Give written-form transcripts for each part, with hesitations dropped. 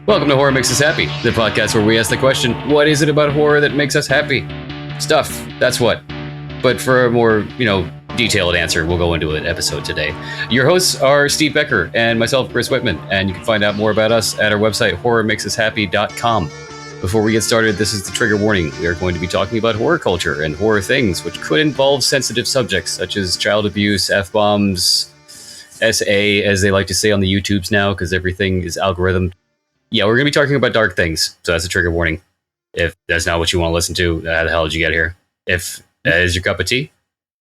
Welcome to Horror Makes Us Happy, the podcast where we ask the question, what is it about horror that makes us happy? Stuff, that's what. But for a more, detailed answer, we'll go into an episode today. Your hosts are Steve Becker and myself, Chris Whitman, and you can find out more about us at our website, horrormakesushappy.com. Before we get started, this is the trigger warning. We are going to be talking about horror culture and horror things, which could involve sensitive subjects such as child abuse, F-bombs, SA, as they like to say on the YouTubes now, because everything is algorithm. Yeah, we're going to be talking about dark things, so that's a trigger warning. If that's not what you want to listen to, how the hell did you get here? If that is your cup of tea,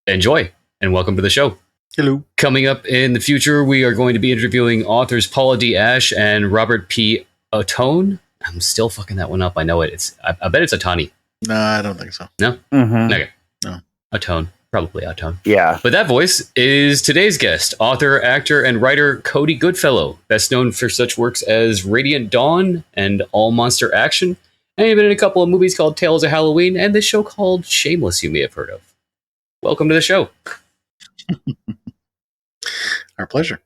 enjoy, and welcome to the show. Hello. Coming up in the future, we are going to be interviewing authors Paula D. Ashe and Robert P. Otone. I'm still fucking that one up. I know it. I bet it's Otani. No, I don't think so. No? Mm-hmm. Okay. No. Otone. Probably Otone. Yeah. But that voice is today's guest, author, actor, and writer Cody Goodfellow, best known for such works as Radiant Dawn and All Monster Action, and he's been in a couple of movies called Tales of Halloween and this show called Shameless you may have heard of. Welcome to the show. Our pleasure.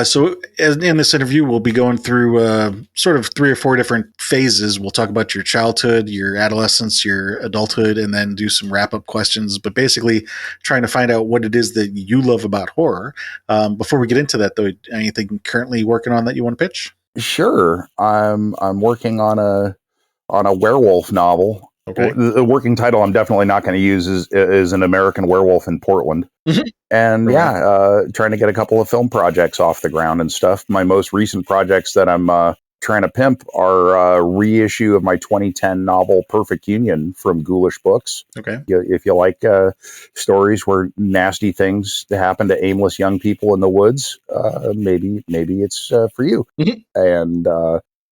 So in this interview, we'll be going through sort of 3 or 4 different phases. We'll talk about your childhood, your adolescence, your adulthood, and then do some wrap-up questions, but basically trying to find out what it is that you love about horror. Before we get into that, though, anything currently working on that you want to pitch? Sure. I'm working on a werewolf novel. Okay. The working title I'm definitely not going to use is An American Werewolf in Portland. And trying to get a couple of film projects off the ground and stuff. My most recent projects that I'm trying to pimp are a reissue of my 2010 novel Perfect Union from Ghoulish Books. Okay. If you like stories where nasty things happen to aimless young people in the woods, maybe it's for you. And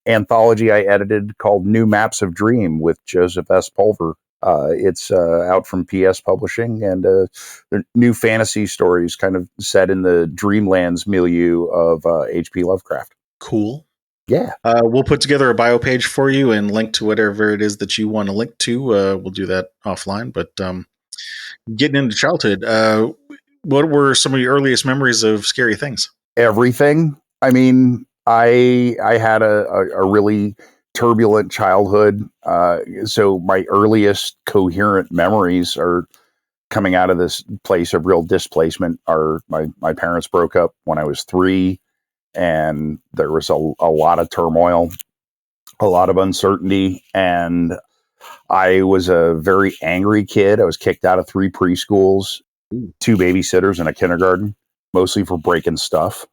anthology I edited called New Maps of Dream with Joseph S. Pulver. It's out from PS Publishing, and new fantasy stories kind of set in the Dreamlands milieu of H.P. Lovecraft. Cool. Yeah. We'll put together a bio page for you and link to whatever it is that you want to link to. We'll do that offline. But getting into childhood, what were some of your earliest memories of scary things? Everything. I mean, I had a really turbulent childhood. So my earliest coherent memories are coming out of this place of real displacement. My parents broke up when I was 3, and there was a lot of turmoil, a lot of uncertainty. And I was a very angry kid. I was kicked out of 3 preschools, 2 babysitters, and a kindergarten, mostly for breaking stuff.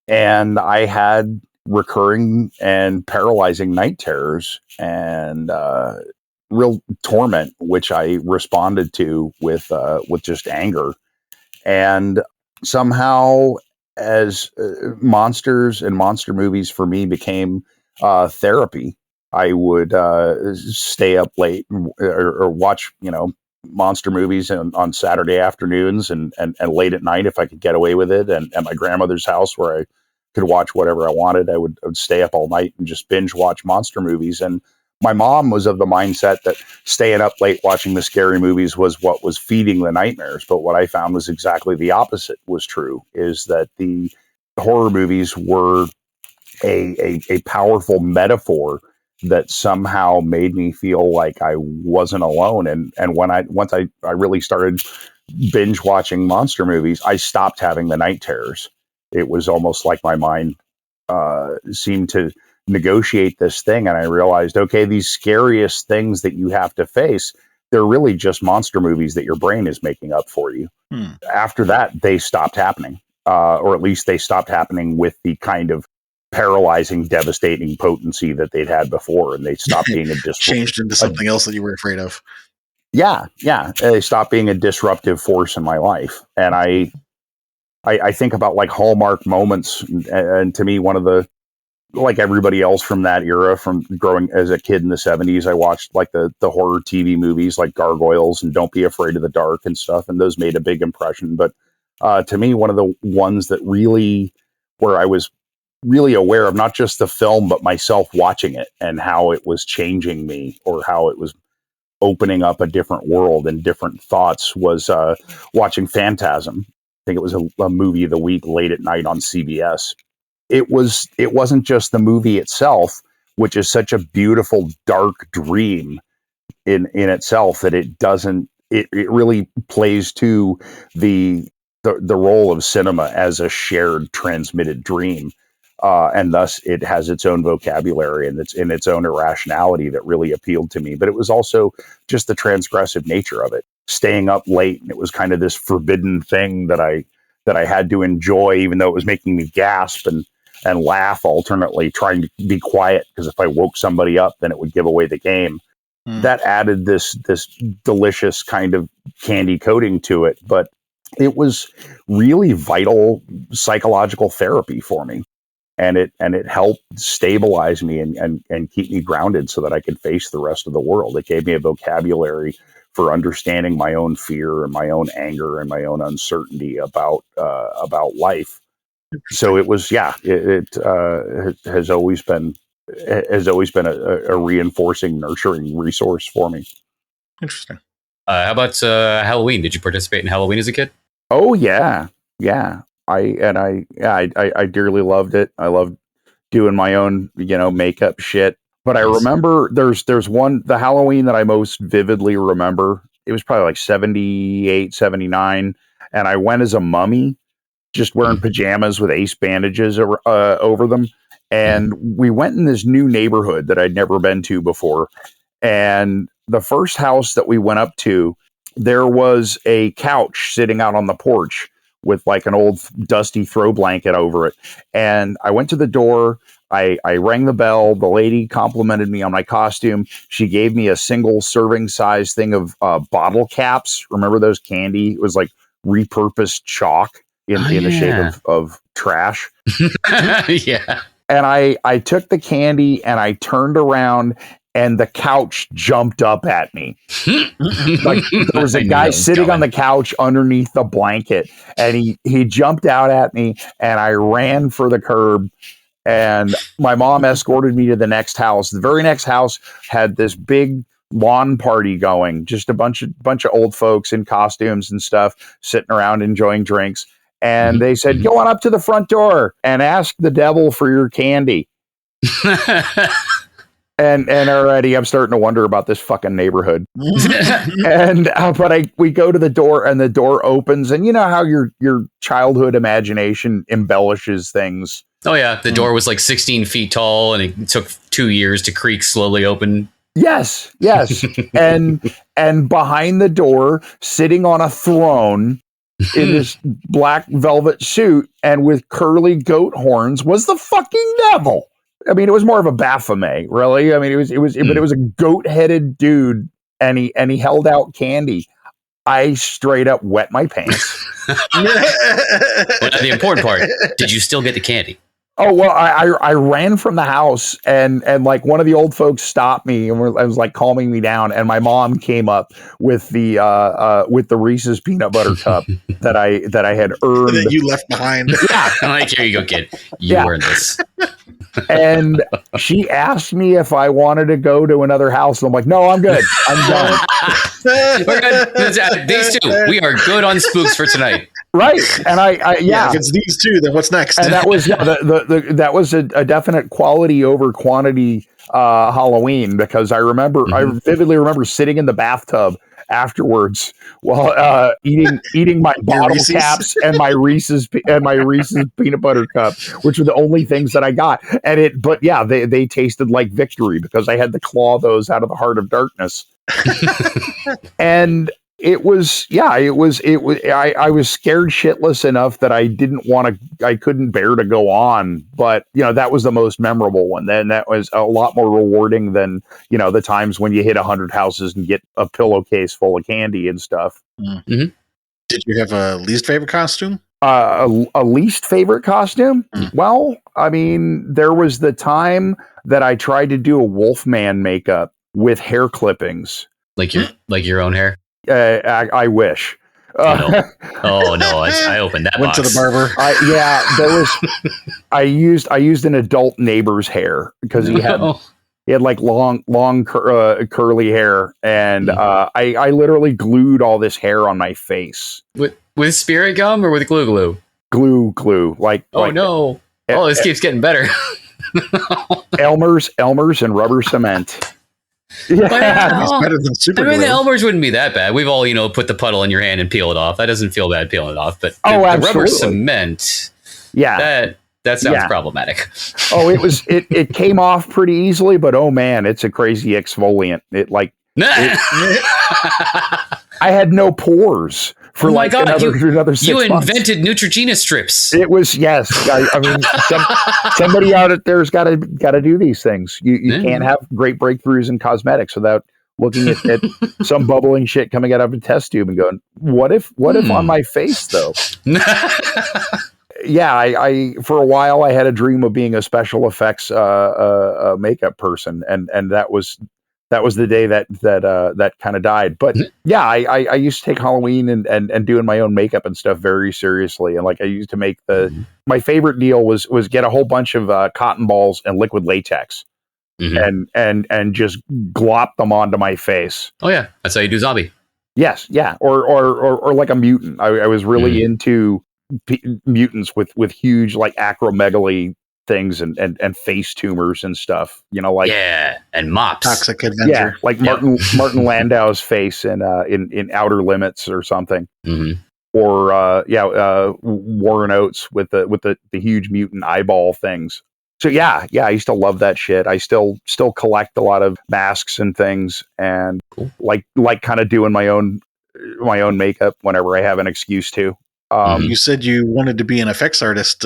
And I had recurring and paralyzing night terrors and real torment, which I responded to with just anger. And somehow, as monsters and monster movies for me became therapy, I would stay up late or watch monster movies on Saturday afternoons and late at night if I could get away with it. And at my grandmother's house, where I could watch whatever I wanted, I would stay up all night and just binge watch monster movies. And my mom was of the mindset that staying up late watching the scary movies was what was feeding the nightmares. But what I found was exactly the opposite was true, is that the horror movies were a powerful metaphor that somehow made me feel like I wasn't alone. And once I really started binge watching monster movies, I stopped having the night terrors. It was almost like my mind seemed to negotiate this thing. And I realized, okay, these scariest things that you have to face, they're really just monster movies that your brain is making up for you. After that, they stopped happening, or at least they stopped happening with the kind of paralyzing, devastating potency that they'd had before. And they stopped being changed into something else that you were afraid of. Yeah. They stopped being a disruptive force in my life. And I think about like Hallmark moments, and to me, one of the, like everybody else from that era, from growing as a kid in the 70s, I watched like the horror TV movies like Gargoyles and Don't Be Afraid of the Dark and stuff, and those made a big impression. But to me, one of the ones that really, where I was really aware of not just the film, but myself watching it and how it was changing me, or how it was opening up a different world and different thoughts, was watching Phantasm. I think it was a movie of the week late at night on CBS. it wasn't just the movie itself, which is such a beautiful dark dream in itself, that it really plays to the role of cinema as a shared transmitted dream. And thus it has its own vocabulary and its own irrationality that really appealed to me. But it was also just the transgressive nature of it, staying up late. And it was kind of this forbidden thing that I had to enjoy, even though it was making me gasp and laugh alternately, trying to be quiet, because if I woke somebody up, then it would give away the game. That added this delicious kind of candy coating to it. But it was really vital psychological therapy for me. And it helped stabilize me and keep me grounded so that I could face the rest of the world. It gave me a vocabulary for understanding my own fear and my own anger and my own uncertainty about life. So it was, it has always been a reinforcing, nurturing resource for me. Interesting. How about Halloween? Did you participate in Halloween as a kid? Oh yeah. I dearly loved it. I loved doing my own, makeup shit. But I remember there's the Halloween that I most vividly remember. It was probably like 78, 79. And I went as a mummy, just wearing pajamas with ace bandages over them. And we went in this new neighborhood that I'd never been to before. And the first house that we went up to, there was a couch sitting out on the porch with like an old dusty throw blanket over it. And I went to the door. I rang the bell. The lady complimented me on my costume. She gave me a single serving size thing of bottle caps. Remember those candy? It was like repurposed chalk in the shape of trash. Yeah. And I took the candy and I turned around and the couch jumped up at me. Like there was a guy sitting on the couch underneath the blanket, and he jumped out at me, and I ran for the curb. And my mom escorted me to the next house. The very next house had this big lawn party going, just a bunch of old folks in costumes and stuff sitting around enjoying drinks. And they said, go on up to the front door and ask the devil for your candy. And already I'm starting to wonder about this fucking neighborhood. And we go to the door, and the door opens, and you know how your childhood imagination embellishes things. Oh yeah, the door was like 16 feet tall, and it took 2 years to creak slowly open. Yes. And behind the door, sitting on a throne in this black velvet suit and with curly goat horns, was the fucking devil. I mean, it was more of a Baphomet, really. I mean, but it was a goat-headed dude, and he held out candy. I straight up wet my pants. Well, the important part: did you still get the candy? Oh well, I ran from the house, and like one of the old folks stopped me and was like calming me down, and my mom came up with the Reese's peanut butter cup that I had earned that you left behind. Yeah, I'm like, here you go, kid. You earned this. And she asked me if I wanted to go to another house. And I'm like, no, I'm good. I'm done. We're good. These two, we are good on spooks for tonight. Right. And if it's these two, then what's next? And that was that was a definite quality over quantity Halloween, because I vividly remember sitting in the bathtub afterwards while eating my bottle caps and my Reese's peanut butter cup, which were the only things that I got. And they tasted like victory, because I had to claw those out of the heart of darkness. And I was scared shitless enough that I couldn't bear to go on. But, that was the most memorable one. Then that was a lot more rewarding than, the times when you hit 100 houses and get a pillowcase full of candy and stuff. Mm-hmm. Did you have a least favorite costume? A least favorite costume? Well, I mean, there was the time that I tried to do a Wolfman makeup with hair clippings. Like your own hair? I wish. Oh no! I opened that. Went box. to the barber. There was. I used an adult neighbor's hair, because he had like long curly hair, and I literally glued all this hair on my face with spirit gum or with glue. Glue. Like no. Oh, this keeps getting better. Elmer's and rubber cement. Yeah. It's better than super I mean, glue. the Elmer's wouldn't be that bad. We've all, put the puddle in your hand and peel it off. That doesn't feel bad peeling it off. But the rubber absolutely. cement, Yeah. that sounds problematic. Oh, it came off pretty easily, but oh man, it's a crazy exfoliant. I had no pores for another 6 you months. invented Neutrogena strips. It was, yes. I mean, somebody out there's got to do these things. You can't have great breakthroughs in cosmetics without looking at some bubbling shit coming out of a test tube and going, what if on my face though? Yeah, I for a while I had a dream of being a special effects makeup person, and that was the day that kind of died. But yeah, I used to take Halloween and doing my own makeup and stuff very seriously. And like I used to make my favorite deal was get a whole bunch of cotton balls and liquid latex and just glop them onto my face. Oh yeah, that's how you do zombie. Yes, yeah, or like a mutant. I was really into mutants with huge like acromegaly things and face tumors and stuff, and mops. Toxic Adventure. Like Martin Landau's face in Outer Limits or something, or Warren Oates with the huge mutant eyeball things. So yeah, I used to love that shit. I still collect a lot of masks and things, and like kind of doing my own makeup whenever I have an excuse to. You said you wanted to be an effects artist.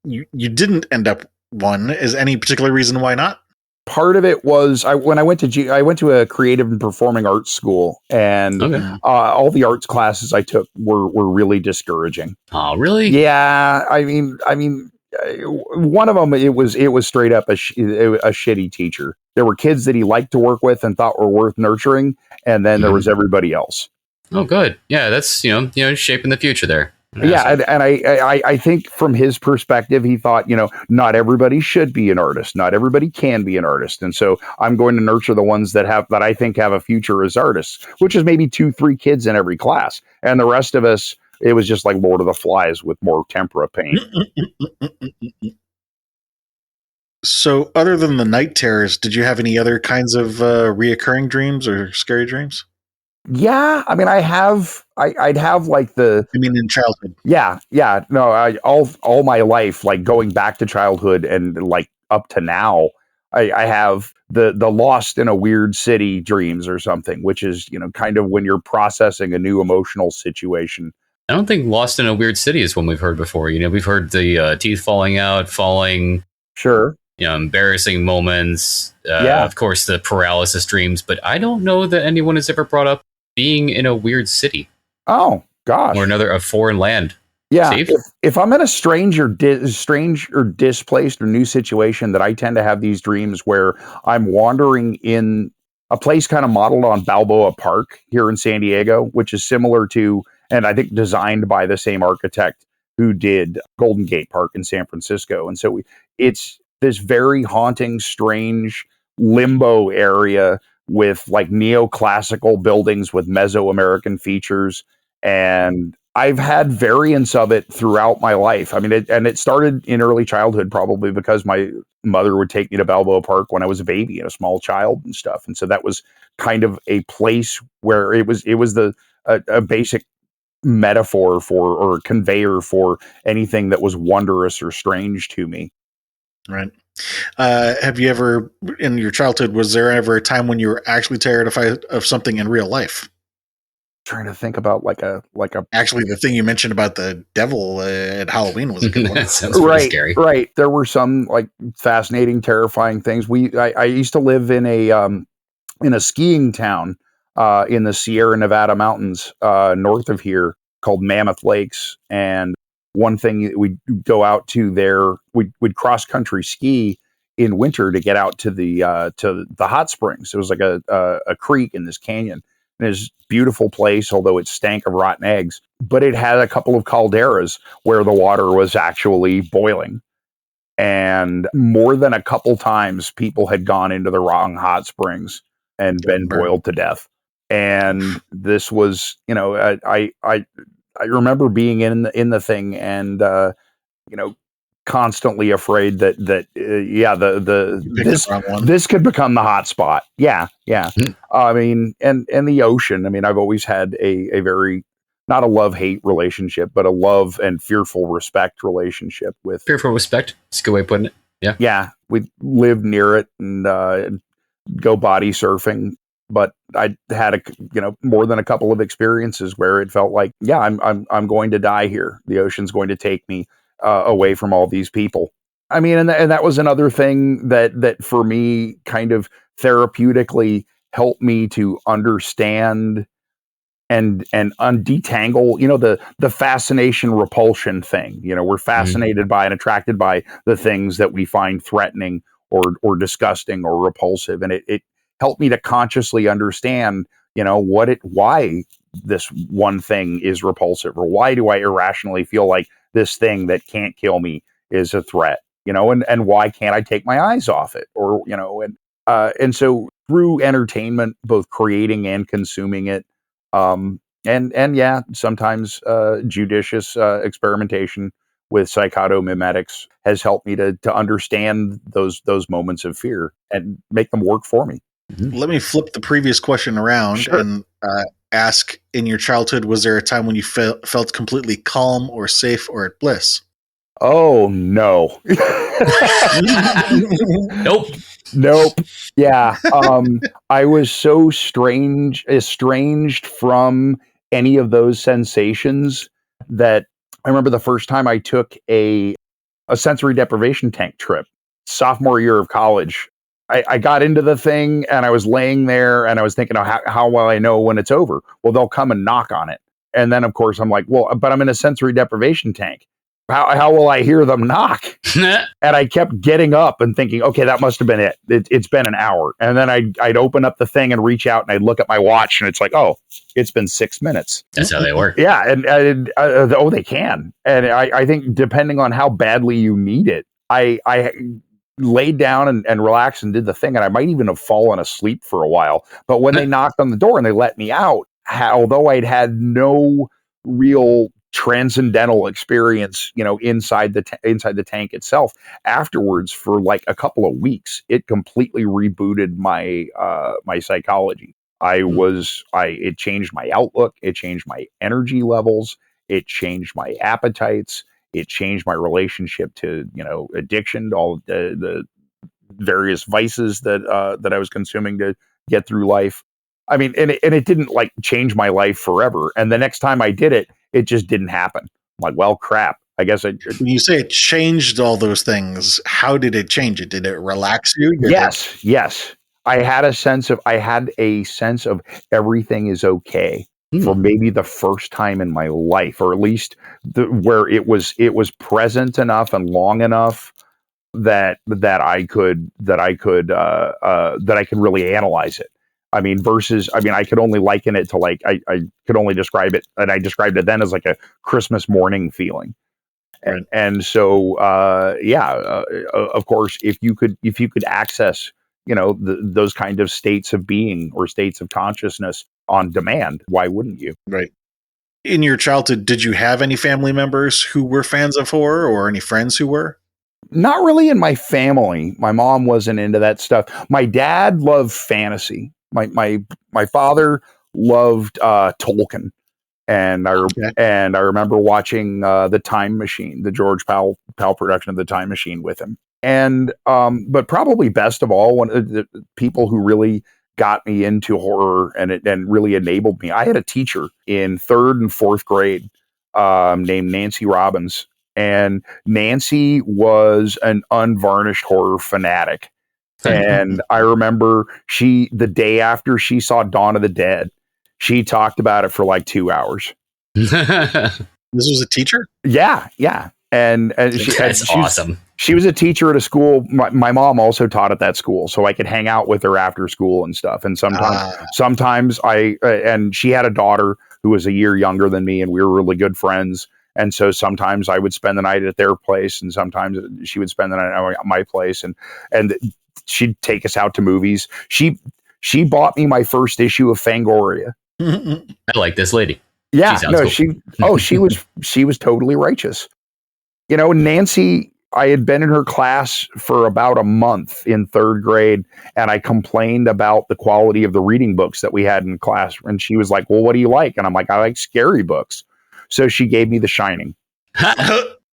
You didn't end up one. Is any particular reason why not? Part of it was when I went to a creative and performing arts school, and all the arts classes I took were really discouraging. Oh, really? Yeah, I mean, one of them it was straight up a shitty teacher. There were kids that he liked to work with and thought were worth nurturing, and then there was everybody else. Oh, good. Yeah, that's shaping the future there. Yeah, and I think from his perspective, he thought, not everybody should be an artist, not everybody can be an artist, and so I'm going to nurture the ones that I think have a future as artists, which is maybe 2-3 kids in every class, and the rest of us, it was just like Lord of the Flies with more tempera paint. So, other than the night terrors, did you have any other kinds of reoccurring dreams or scary dreams? Yeah, I mean, I'd have like in childhood. Yeah. No, all my life, like going back to childhood and like up to now, I have the lost in a weird city dreams or something, which is, kind of when you're processing a new emotional situation. I don't think lost in a weird city is one we've heard before. We've heard the teeth falling out, Sure. Embarrassing moments. Of course, the paralysis dreams, but I don't know that anyone has ever brought up being in a weird city. Oh gosh, or a foreign land. Yeah, if I'm in a strange or displaced or new situation, that I tend to have these dreams where I'm wandering in a place kind of modeled on Balboa Park here in San Diego, which is similar to, and I think designed by the same architect who did Golden Gate Park in San Francisco. And so it's this very haunting, strange limbo area with like neoclassical buildings with Mesoamerican features. And I've had variants of it throughout my life. I mean, it started in early childhood, probably because my mother would take me to Balboa Park when I was a baby and a small child and stuff. And so that was kind of a place where it was a basic metaphor for, or conveyor for, anything that was wondrous or strange to me. Right. Have you ever, in your childhood, was there ever a time when you were actually terrified of something in real life? Trying to think about like a actually, the thing you mentioned about the devil at Halloween was a good one. That sounds pretty scary. Right. There were some like fascinating, terrifying things. I used to live in a skiing town in the Sierra Nevada mountains north of here called Mammoth Lakes. And one thing we'd go out to there, we'd cross country ski in winter to get out to the hot springs. It was like a creek in this canyon. And it's a beautiful place, although it stank of rotten eggs. But it had a couple of calderas where the water was actually boiling. And more than a couple times, people had gone into the wrong hot springs and been boiled to death. And this was, I remember being in the thing and, constantly afraid that the wrong one. this could become the hot spot. Yeah. I mean, and the ocean. I mean, I've always had a very, not a love-hate relationship, but a love and fearful respect relationship with. Fearful respect. That's a good way of putting it. Yeah. Yeah. We live near it and go body surfing. But I had more than a couple of experiences where it felt like, yeah, I'm going to die here. The ocean's going to take me away from all these people. I mean, and that was another thing that for me kind of therapeutically helped me to understand and undetangle, the fascination repulsion thing. We're fascinated by and attracted by the things that we find threatening or disgusting or repulsive. And it helped me to consciously understand, why this one thing is repulsive, or why do I irrationally feel like this thing that can't kill me is a threat, and why can't I take my eyes off it? Or, and so through entertainment, both creating and consuming it, and yeah, sometimes judicious experimentation with psychotomimetics has helped me to understand those moments of fear and make them work for me. Let me flip the previous question around and ask, in your childhood, was there a time when you felt completely calm or safe or at bliss? Oh, no. Nope. Yeah. I was so estranged from any of those sensations that I remember the first time I took a sensory deprivation tank trip, sophomore year of college. I got into the thing and I was laying there and I was thinking, how will I know when it's over? Well, they'll come and knock on it. And then, of course, I'm like, well, but I'm in a sensory deprivation tank. How will I hear them knock? And I kept getting up and thinking, okay, that must have been it. It's been an hour. And then I'd open up the thing and reach out and I'd look at my watch and it's like, oh, it's been 6 minutes. That's how they work. Yeah. And they can. And I think depending on how badly you need it, I laid down and relaxed and did the thing. And I might even have fallen asleep for a while. But when they knocked on the door and they let me out, although I'd had no real transcendental experience, inside the tank itself, afterwards for like a couple of weeks, it completely rebooted my my psychology. It changed my outlook, it changed my energy levels, it changed my appetites, it changed my relationship to, addiction, to all the various vices that I was consuming to get through life. I mean, and it didn't like change my life forever. And the next time I did it, it just didn't happen. I'm like, well, crap. I guess when you say it changed all those things, how did it change it? Did it relax you? Yes. I had a sense of everything is okay for maybe the first time in my life, or at least where it was present enough and long enough that I could really analyze it. I mean, I could only liken it to like, I could only describe it, and I described it then as like a Christmas morning feeling. Right. And so, of course, if you could access, those kind of states of being or states of consciousness on demand, why wouldn't you? Right. In your childhood, did you have any family members who were fans of horror, or any friends who were? Not really in my family. My mom wasn't into that stuff. My dad loved fantasy. My father loved Tolkien, and I remember watching The Time Machine, the George Powell production of The Time Machine with him. And but probably best of all, one of the people who really got me into horror and really enabled me, I had a teacher in 3rd and 4th grade named Nancy Robbins. And Nancy was an unvarnished horror fanatic. And I remember the day after she saw Dawn of the Dead, she talked about it for like 2 hours. This was a teacher? Yeah. And that's awesome. She was a teacher at a school. My mom also taught at that school, so I could hang out with her after school and stuff. And sometimes and she had a daughter who was a year younger than me, and we were really good friends. And so sometimes I would spend the night at their place, and sometimes she would spend the night at my place, and she'd take us out to movies. She bought me my first issue of Fangoria. I like this lady. Yeah, she was totally righteous. Nancy I had been in her class for about a month in third grade, and I complained about the quality of the reading books that we had in class. And she was like, well, what do you like? And I'm like, I like scary books. So she gave me The Shining.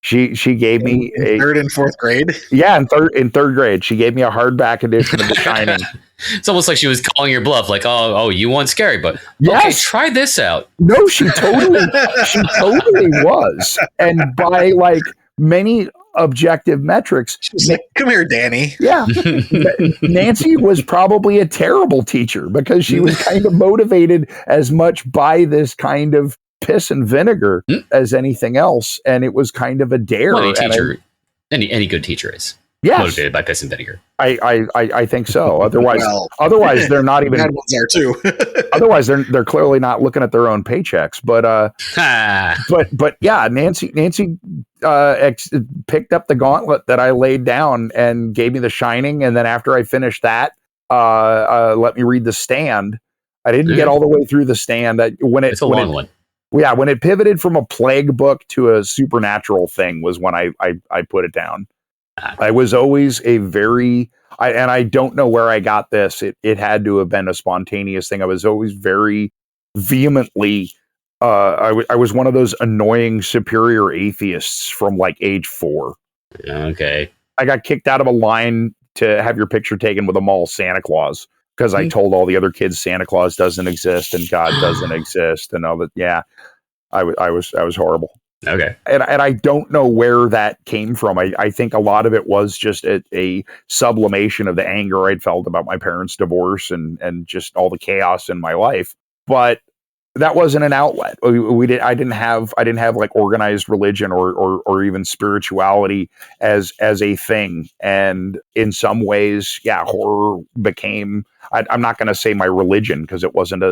She gave me in third and fourth grade. Yeah, in third grade, she gave me a hardback edition of The Shining. It's almost like she was calling your bluff, like, oh, you want scary, but okay, try this out. No, she totally was, and by like many objective metrics, she's like, "Come here, Danny." Yeah, Nancy was probably a terrible teacher because she was kind of motivated as much by this kind of piss and vinegar as anything else, and it was kind of a dare. Well, any good teacher is motivated by piss and vinegar. I think so. Otherwise they're not even. Bad ones are too. Otherwise, they're clearly not looking at their own paychecks. But yeah, Nancy picked up the gauntlet that I laid down and gave me The Shining, and then after I finished that, let me read The Stand. I didn't get all the way through The Stand. It's a long one. Yeah, when it pivoted from a plague book to a supernatural thing was when I put it down. I was always and I don't know where I got this. It had to have been a spontaneous thing. I was always very vehemently, I was one of those annoying superior atheists from like age 4. Okay. I got kicked out of a line to have your picture taken with a mall Santa Claus because I told all the other kids Santa Claus doesn't exist and God doesn't exist and all that. Yeah, I was horrible. Okay. And I don't know where that came from. I think a lot of it was just a sublimation of the anger I'd felt about my parents' divorce and just all the chaos in my life. But that wasn't an outlet. I didn't have like organized religion or even spirituality as a thing. And in some ways, yeah, horror became, I'm not going to say my religion because it wasn't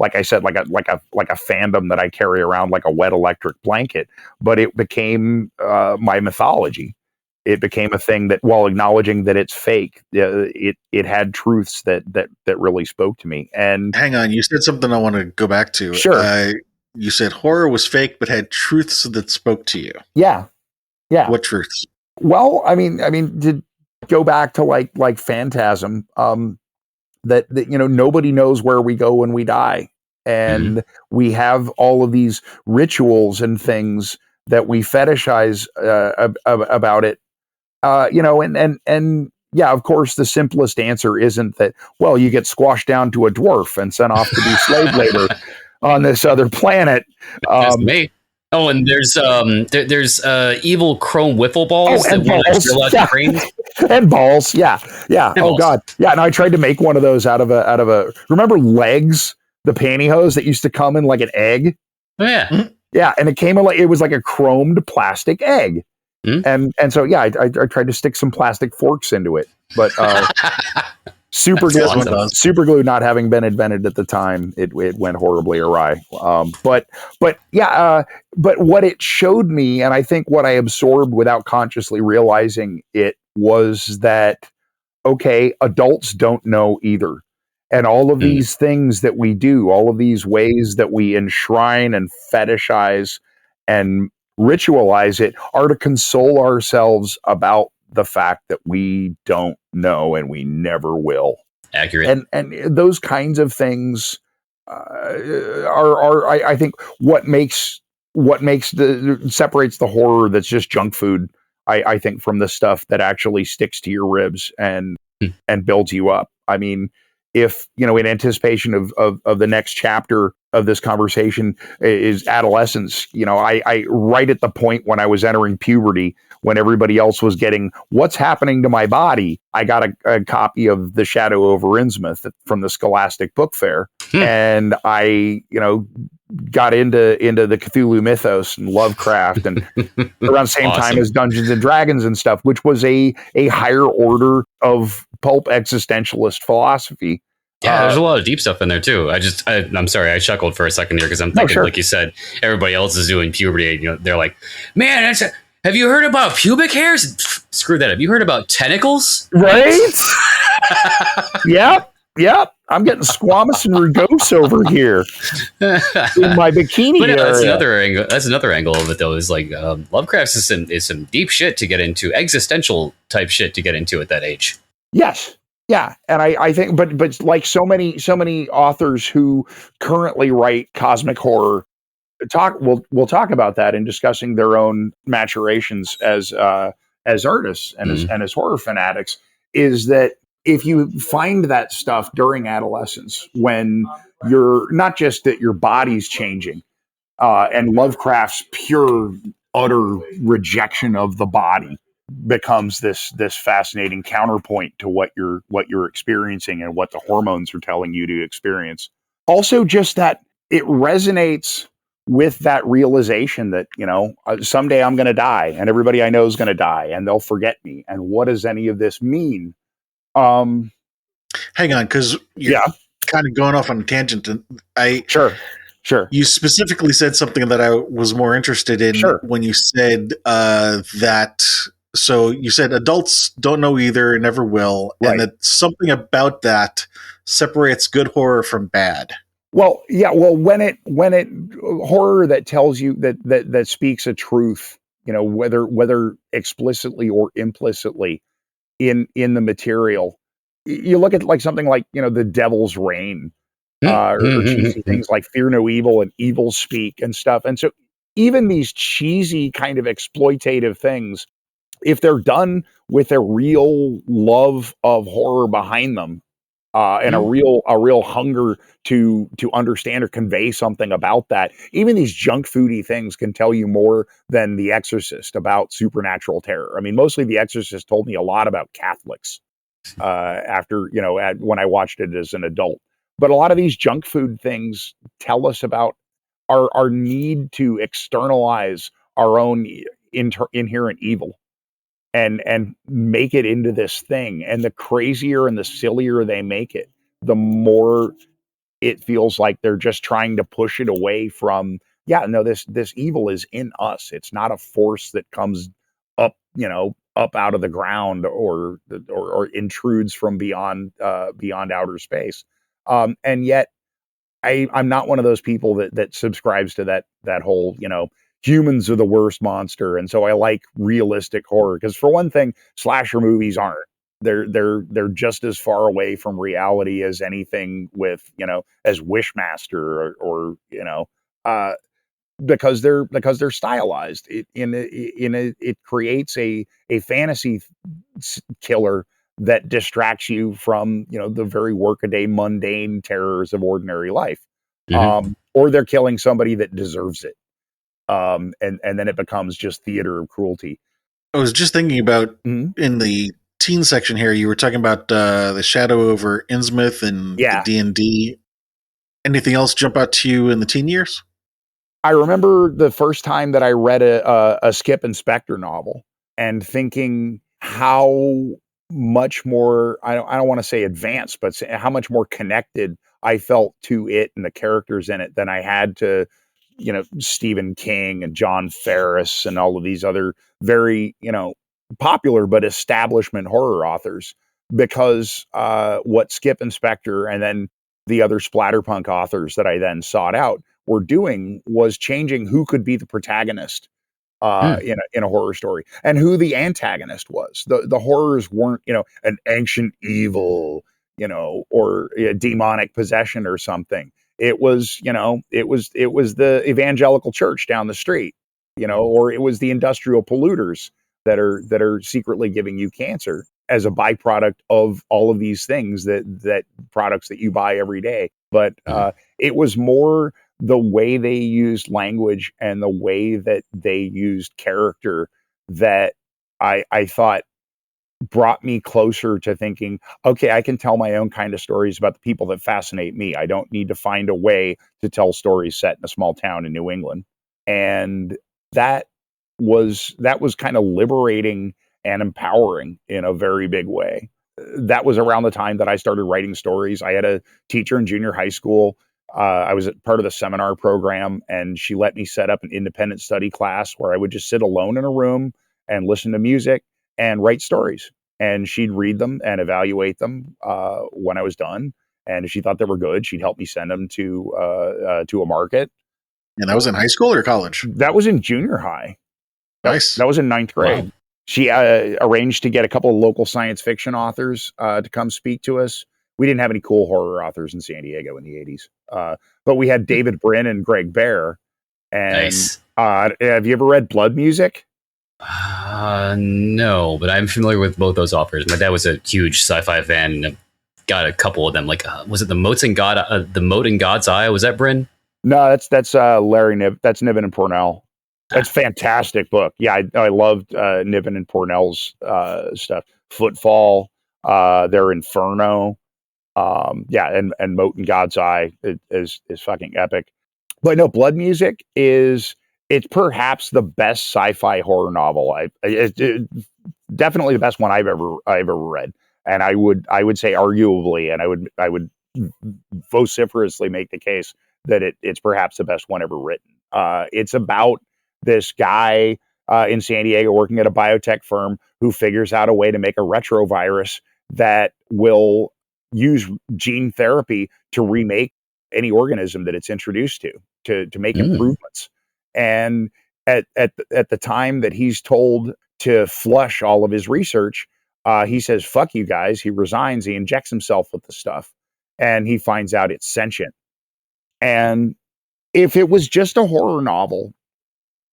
like I said, like a fandom that I carry around like a wet electric blanket, but it became my mythology. It became a thing that, while acknowledging that it's fake, it had truths that really spoke to me. And hang on, you said something I want to go back to. Sure. You said horror was fake, but had truths that spoke to you. Yeah. What truths? Well, I mean, to go back to like Phantasm, that nobody knows where we go when we die, and we have all of these rituals and things that we fetishize about it, and yeah, of course, the simplest answer isn't that, well, you get squashed down to a dwarf and sent off to be slave labor on this other planet. That's me. Oh, and there's evil chrome wiffle balls that won't let the brains. And balls, yeah. And balls. God, yeah. And I tried to make one of those out of a. Remember Legs, the pantyhose that used to come in like an egg? Oh, yeah, yeah. And it was like a chromed plastic egg, and so yeah, I tried to stick some plastic forks into it, but super glue not having been invented at the time, it went horribly awry. But what it showed me, and I think what I absorbed without consciously realizing it, was that, okay, adults don't know either. And all of these things that we do, all of these ways that we enshrine and fetishize and ritualize it, are to console ourselves about the fact that we don't know and we never will. Accurate. And those kinds of things are I think what separates the horror that's just junk food, I think, from the stuff that actually sticks to your ribs and builds you up. I mean, if, in anticipation of the next chapter of this conversation is adolescence, I right at the point when I was entering puberty, when everybody else was getting What's Happening to My Body, I got a copy of The Shadow over Innsmouth from the Scholastic Book Fair. And I, got into the Cthulhu mythos and Lovecraft, and around the same time as Dungeons and Dragons and stuff, which was a higher order of pulp existentialist philosophy. Yeah, there's a lot of deep stuff in there too. I'm sorry, I chuckled for a second here because I'm thinking, like you said, everybody else is doing puberty. They're like, man, have you heard about pubic hairs? Screw that. Have you heard about tentacles? Right? Yeah. Yep, I'm getting squamous and rugose over here in my bikini But area. that's another angle. That's another angle of it, though. Is like Lovecraft is some deep shit to get into, existential type shit to get into at that age. Yes. Yeah. And I think, but like so many authors who currently write cosmic horror we'll talk about that in discussing their own maturations as artists and as horror fanatics, is that if you find that stuff during adolescence, when you're not just that your body's changing, and Lovecraft's pure utter rejection of the body becomes this fascinating counterpoint to what you're experiencing and what the hormones are telling you to experience. Also, just that it resonates with that realization that, someday I'm going to die and everybody I know is going to die and they'll forget me. And what does any of this mean? Hang on, because you're kind of going off on a tangent. Sure. You specifically said something that I was more interested in when you said that. So you said adults don't know either and never will, and that something about that separates good horror from bad. Well, yeah. Well, when it horror that tells you that speaks a truth, whether explicitly or implicitly in the material, you look at like something like The Devil's Reign, or cheesy things like Fear No Evil and Evil Speak and stuff. And so even these cheesy kind of exploitative things, if they're done with a real love of horror behind them, and a real hunger to understand or convey something about that. Even these junk foody things can tell you more than The Exorcist about supernatural terror. I mean, mostly The Exorcist told me a lot about Catholics after, when I watched it as an adult. But a lot of these junk food things tell us about our need to externalize our own inherent evil and make it into this thing. And the crazier and the sillier they make it, the more it feels like they're just trying to push it away from, this evil is in us. It's not a force that comes up, up out of the ground or intrudes from beyond outer space. And yet I'm not one of those people that subscribes to that whole, humans are the worst monster. And so I like realistic horror because, for one thing, slasher movies aren't. They're just as far away from reality as anything with, as Wishmaster or because they're stylized. It creates a fantasy killer that distracts you from the very workaday mundane terrors of ordinary life. Or they're killing somebody that deserves it. And then it becomes just theater of cruelty. I was just thinking about in the teen section here, you were talking about the Shadow over Innsmouth and the D&D. Anything else jump out to you in the teen years? I remember the first time that I read a Skip Inspector novel and thinking how much more, I don't want to say advanced, but how much more connected I felt to it and the characters in it than I had to, Stephen King and John Ferris and all of these other very, popular but establishment horror authors. Because what Skip Inspector and then the other splatterpunk authors that I then sought out were doing was changing who could be the protagonist in a horror story and who the antagonist was. The horrors weren't, an ancient evil, or a demonic possession or something. It was, it was the evangelical church down the street, or it was the industrial polluters that are secretly giving you cancer as a byproduct of all of these things that products that you buy every day. But it was more the way they used language and the way that they used character that I thought brought me closer to thinking, okay, I can tell my own kind of stories about the people that fascinate me. I don't need to find a way to tell stories set in a small town in New England. And that was kind of liberating and empowering in a very big way. That was around the time that I started writing stories. I had a teacher in junior high school. I was part of the seminar program, and she let me set up an independent study class where I would just sit alone in a room and listen to music and write stories. And she'd read them and evaluate them when I was done. And if she thought they were good, she'd help me send them to a market. And that was in high school or college? That was in junior high. Nice. That was in ninth grade. Wow. She arranged to get a couple of local science fiction authors to come speak to us. We didn't have any cool horror authors in San Diego in the 80s. But we had David Brin and Greg Bear. And Nice. have you ever read Blood Music? No, but I'm familiar with both those authors. My dad was a huge sci-fi fan and got a couple of them. Like, was it the Moat in God's Eye? Was that Bryn? No, that's Larry Niven. That's Niven and Pornell. That's a fantastic book. Yeah, I loved Niven and Pornell's stuff. Footfall, their Inferno. And Moat in God's Eye is fucking epic. But no, Blood Music it's perhaps the best sci-fi horror novel. It's definitely the best one I've ever read. And I would say arguably, and I would vociferously make the case that it's perhaps the best one ever written. It's about this guy in San Diego working at a biotech firm who figures out a way to make a retrovirus that will use gene therapy to remake any organism that it's introduced to make improvements. And at the time that he's told to flush all of his research, he says, "Fuck you guys." He resigns. He injects himself with the stuff, and he finds out it's sentient. And if it was just a horror novel,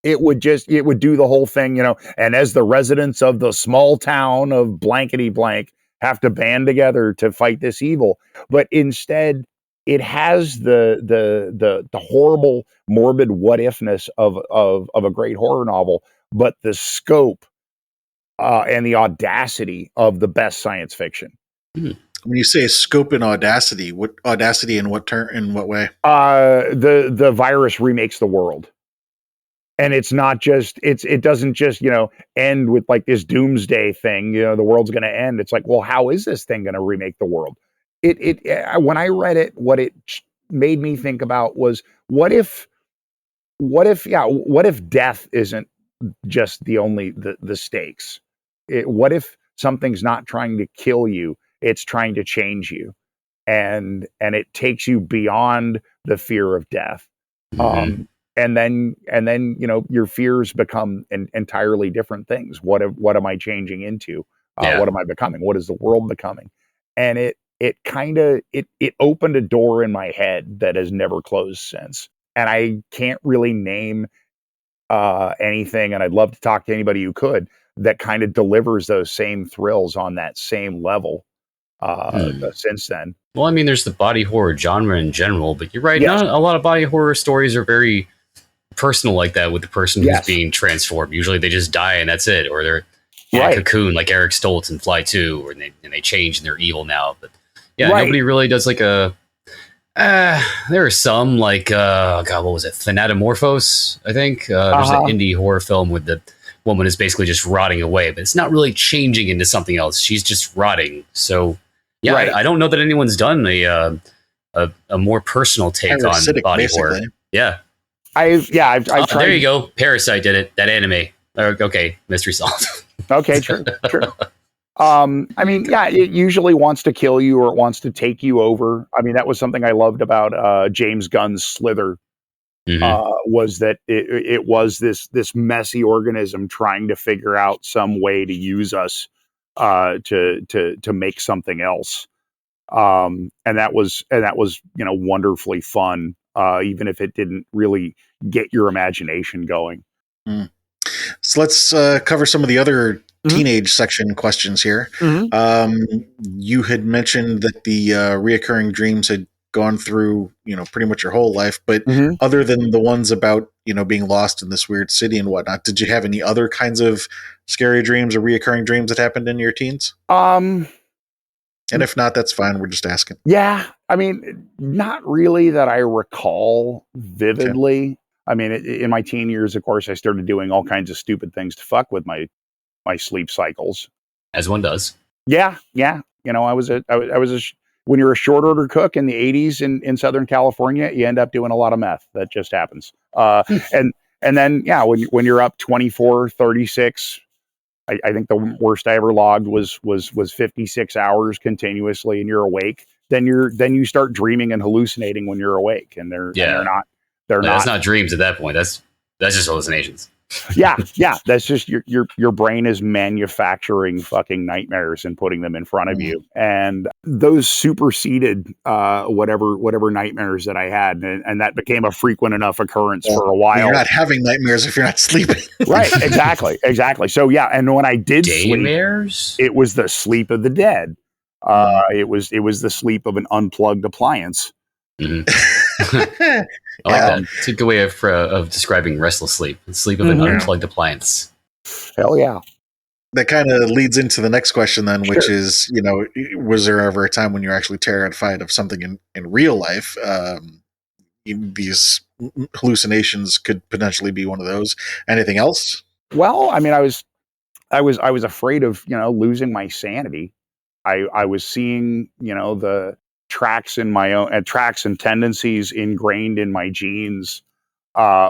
it would do the whole thing, and as the residents of the small town of blankety blank have to band together to fight this evil. But instead, it has the horrible, morbid what ifness of a great horror novel, but the scope and the audacity of the best science fiction. When you say scope and audacity, what audacity in what way? The virus remakes the world. And it's not just, it doesn't just, end with like this doomsday thing, the world's going to end. It's like, well, how is this thing going to remake the world? When I read it, what it made me think about was, what if death isn't just the stakes? What if something's not trying to kill you, it's trying to change you, and it takes you beyond the fear of death. And then your fears become entirely different things. What am I changing into? What am I becoming? What is the world becoming? And it opened a door in my head that has never closed since. And I can't really name anything, and I'd love to talk to anybody who could, that kind of delivers those same thrills on that same level since then. Well, I mean, there's the body horror genre in general, but you're right. Yes. Not a lot of body horror stories are very personal like that with the person who's being transformed. Usually they just die and that's it, or they're in a cocoon like Eric Stoltz in Fly 2, and they change and they're evil now. But nobody really does like a there are some like what was it, Thanatomorphos, I think. There's an indie horror film with the woman is basically just rotting away, but it's not really changing into something else. She's just rotting. So I don't know that anyone's done a more personal take on body basically. horror. Yeah. I've tried. There you go. Parasite did it. That anime. Okay, mystery solved. Okay, true. I mean, it usually wants to kill you or it wants to take you over. I mean, that was something I loved about James Gunn's Slither. Was that it was this messy organism trying to figure out some way to use us to make something else. And that was wonderfully fun. Even if it didn't really get your imagination going. So let's cover some of the other teenage section questions here. You had mentioned that the reoccurring dreams had gone through, pretty much your whole life, but other than the ones about, being lost in this weird city and whatnot, did you have any other kinds of scary dreams or reoccurring dreams that happened in your teens? And if not, that's fine. We're just asking. Yeah. I mean, not really that I recall vividly. Okay. I mean, in my teen years, of course, I started doing all kinds of stupid things to fuck with my sleep cycles. As one does. Yeah. I was when you're a short order cook in the 80s in Southern California, you end up doing a lot of meth. That just happens. And then, when you're up 24, 36, I think the worst I ever logged was 56 hours continuously, and you're awake then you start dreaming and hallucinating when you're awake, and they're not. No, that's not dreams at that point. That's just hallucinations. Yeah. That's just your brain is manufacturing fucking nightmares and putting them in front of you, and those superseded whatever nightmares that I had, and that became a frequent enough occurrence for a while. You're not having nightmares if you're not sleeping, right? Exactly. So yeah, and when I did Daymares? sleep, it was the sleep of the dead. It was the sleep of an unplugged appliance. Mm-hmm. I like that. It's a good way of describing restless sleep. The sleep of an unplugged appliance. Hell yeah. That kind of leads into the next question then, which is, was there ever a time when you're actually terrified of something in real life? These hallucinations could potentially be one of those. Anything else? Well, I mean, I was afraid of, losing my sanity. I was seeing, the tracks in my own tracks and tendencies ingrained in my genes,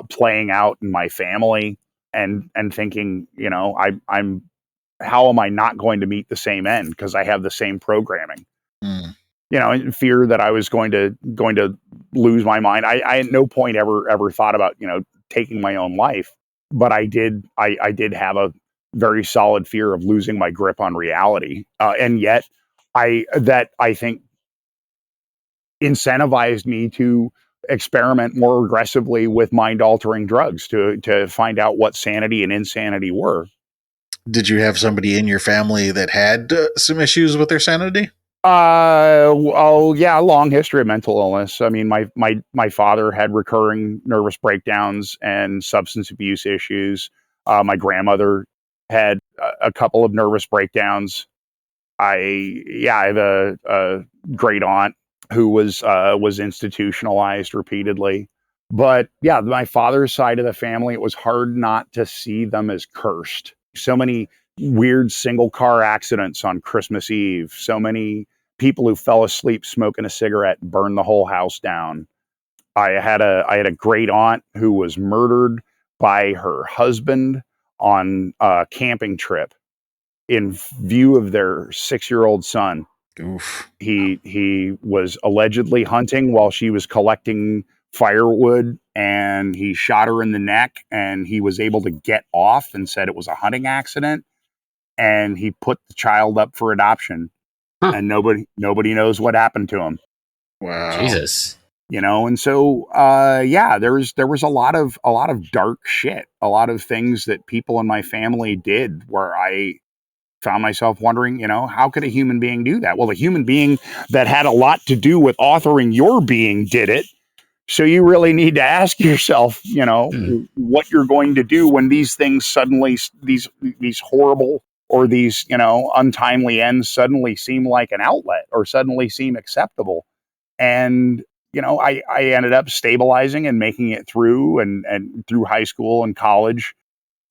playing out in my family, and thinking, I'm how am I not going to meet the same end because I have the same programming? In fear that I was going to lose my mind. I at no point ever thought about, taking my own life, but I did have a very solid fear of losing my grip on reality. And yet I think incentivized me to experiment more aggressively with mind-altering drugs to find out what sanity and insanity were. Did you have somebody in your family that had some issues with their sanity? Yeah, a long history of mental illness. I mean, my father had recurring nervous breakdowns and substance abuse issues. My grandmother had a couple of nervous breakdowns. I have a great aunt who was institutionalized repeatedly. But yeah, my father's side of the family, it was hard not to see them as cursed. So many weird single car accidents on Christmas Eve. So many people who fell asleep smoking a cigarette and burned the whole house down. I had a great aunt who was murdered by her husband on a camping trip in view of their 6-year-old son. Oof. He was allegedly hunting while she was collecting firewood, and he shot her in the neck, and he was able to get off and said it was a hunting accident, and he put the child up for adoption. And nobody knows what happened to him. Wow. Jesus. And so there was a lot of dark shit, a lot of things that people in my family did where I found myself wondering, how could a human being do that? Well, a human being that had a lot to do with authoring your being did it. So you really need to ask yourself, what you're going to do when these things suddenly, these horrible or these, untimely ends suddenly seem like an outlet or suddenly seem acceptable. And, I ended up stabilizing and making it through and through high school and college,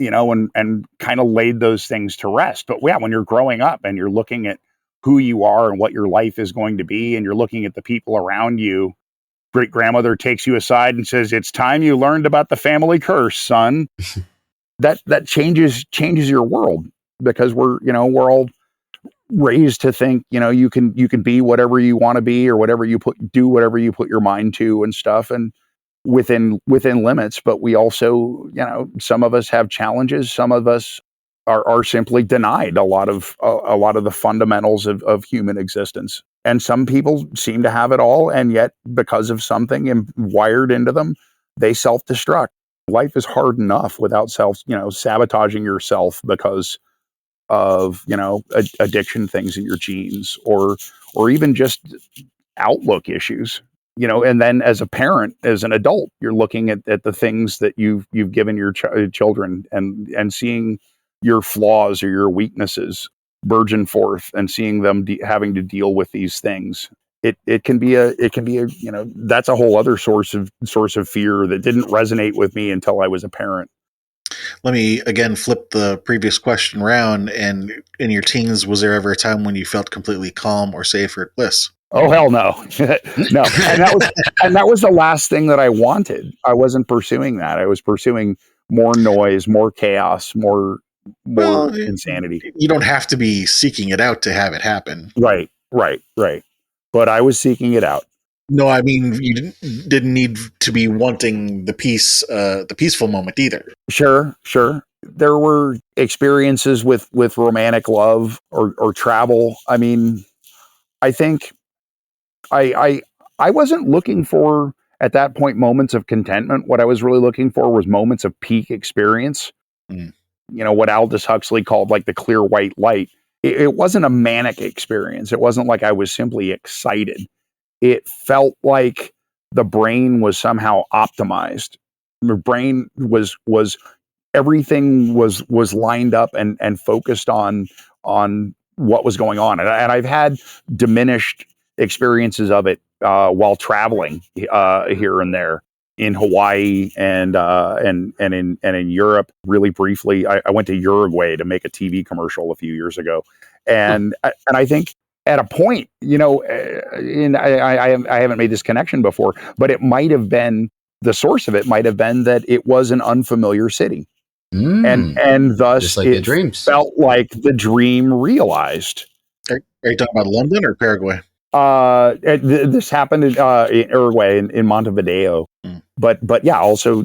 and kind of laid those things to rest. But yeah, when you're growing up and you're looking at who you are and what your life is going to be, and you're looking at the people around you, great grandmother takes you aside and says, "It's time you learned about the family curse, son." that changes your world, because we're all raised to think, you can be whatever you want to be, or whatever you put your mind to and stuff, and within limits. But we also, some of us have challenges. Some of us are simply denied a lot of the fundamentals of human existence. And some people seem to have it all, and yet because of something wired into them, they self-destruct. Life is hard enough without sabotaging yourself because of addiction things in your genes, or even just outlook issues. And then as a parent, as an adult, you're looking at the things that you've given your children, and seeing your flaws or your weaknesses burgeon forth, and seeing them having to deal with these things. It can be a that's a whole other source of fear that didn't resonate with me until I was a parent. Let me again flip the previous question around. And in your teens, was there ever a time when you felt completely calm or safe or at bliss? Oh, hell no. No. And that was the last thing that I wanted. I wasn't pursuing that. I was pursuing more noise, more chaos, more insanity. You don't have to be seeking it out to have it happen. Right. but I was seeking it out. No, I mean you didn't need to be wanting the peaceful moment either. Sure. There were experiences with romantic love or travel. I mean, I think I wasn't looking for at that point moments of contentment. What I was really looking for was moments of peak experience. Mm. What Aldous Huxley called like the clear white light. It wasn't a manic experience. It wasn't like I was simply excited. It felt like the brain was somehow optimized. The brain was everything was lined up and focused on what was going on. And I've had diminished experiences of it while traveling here and there in Hawaii and in Europe. Really briefly, I went to Uruguay to make a TV commercial a few years ago, and I think at a point, and I haven't made this connection before, but it might have been the source of it might have been that it was an unfamiliar city. And thus just like it the dreams. felt like the dream realized. Are you talking about London or Paraguay? This happened in Uruguay, in Montevideo. Mm. But yeah, also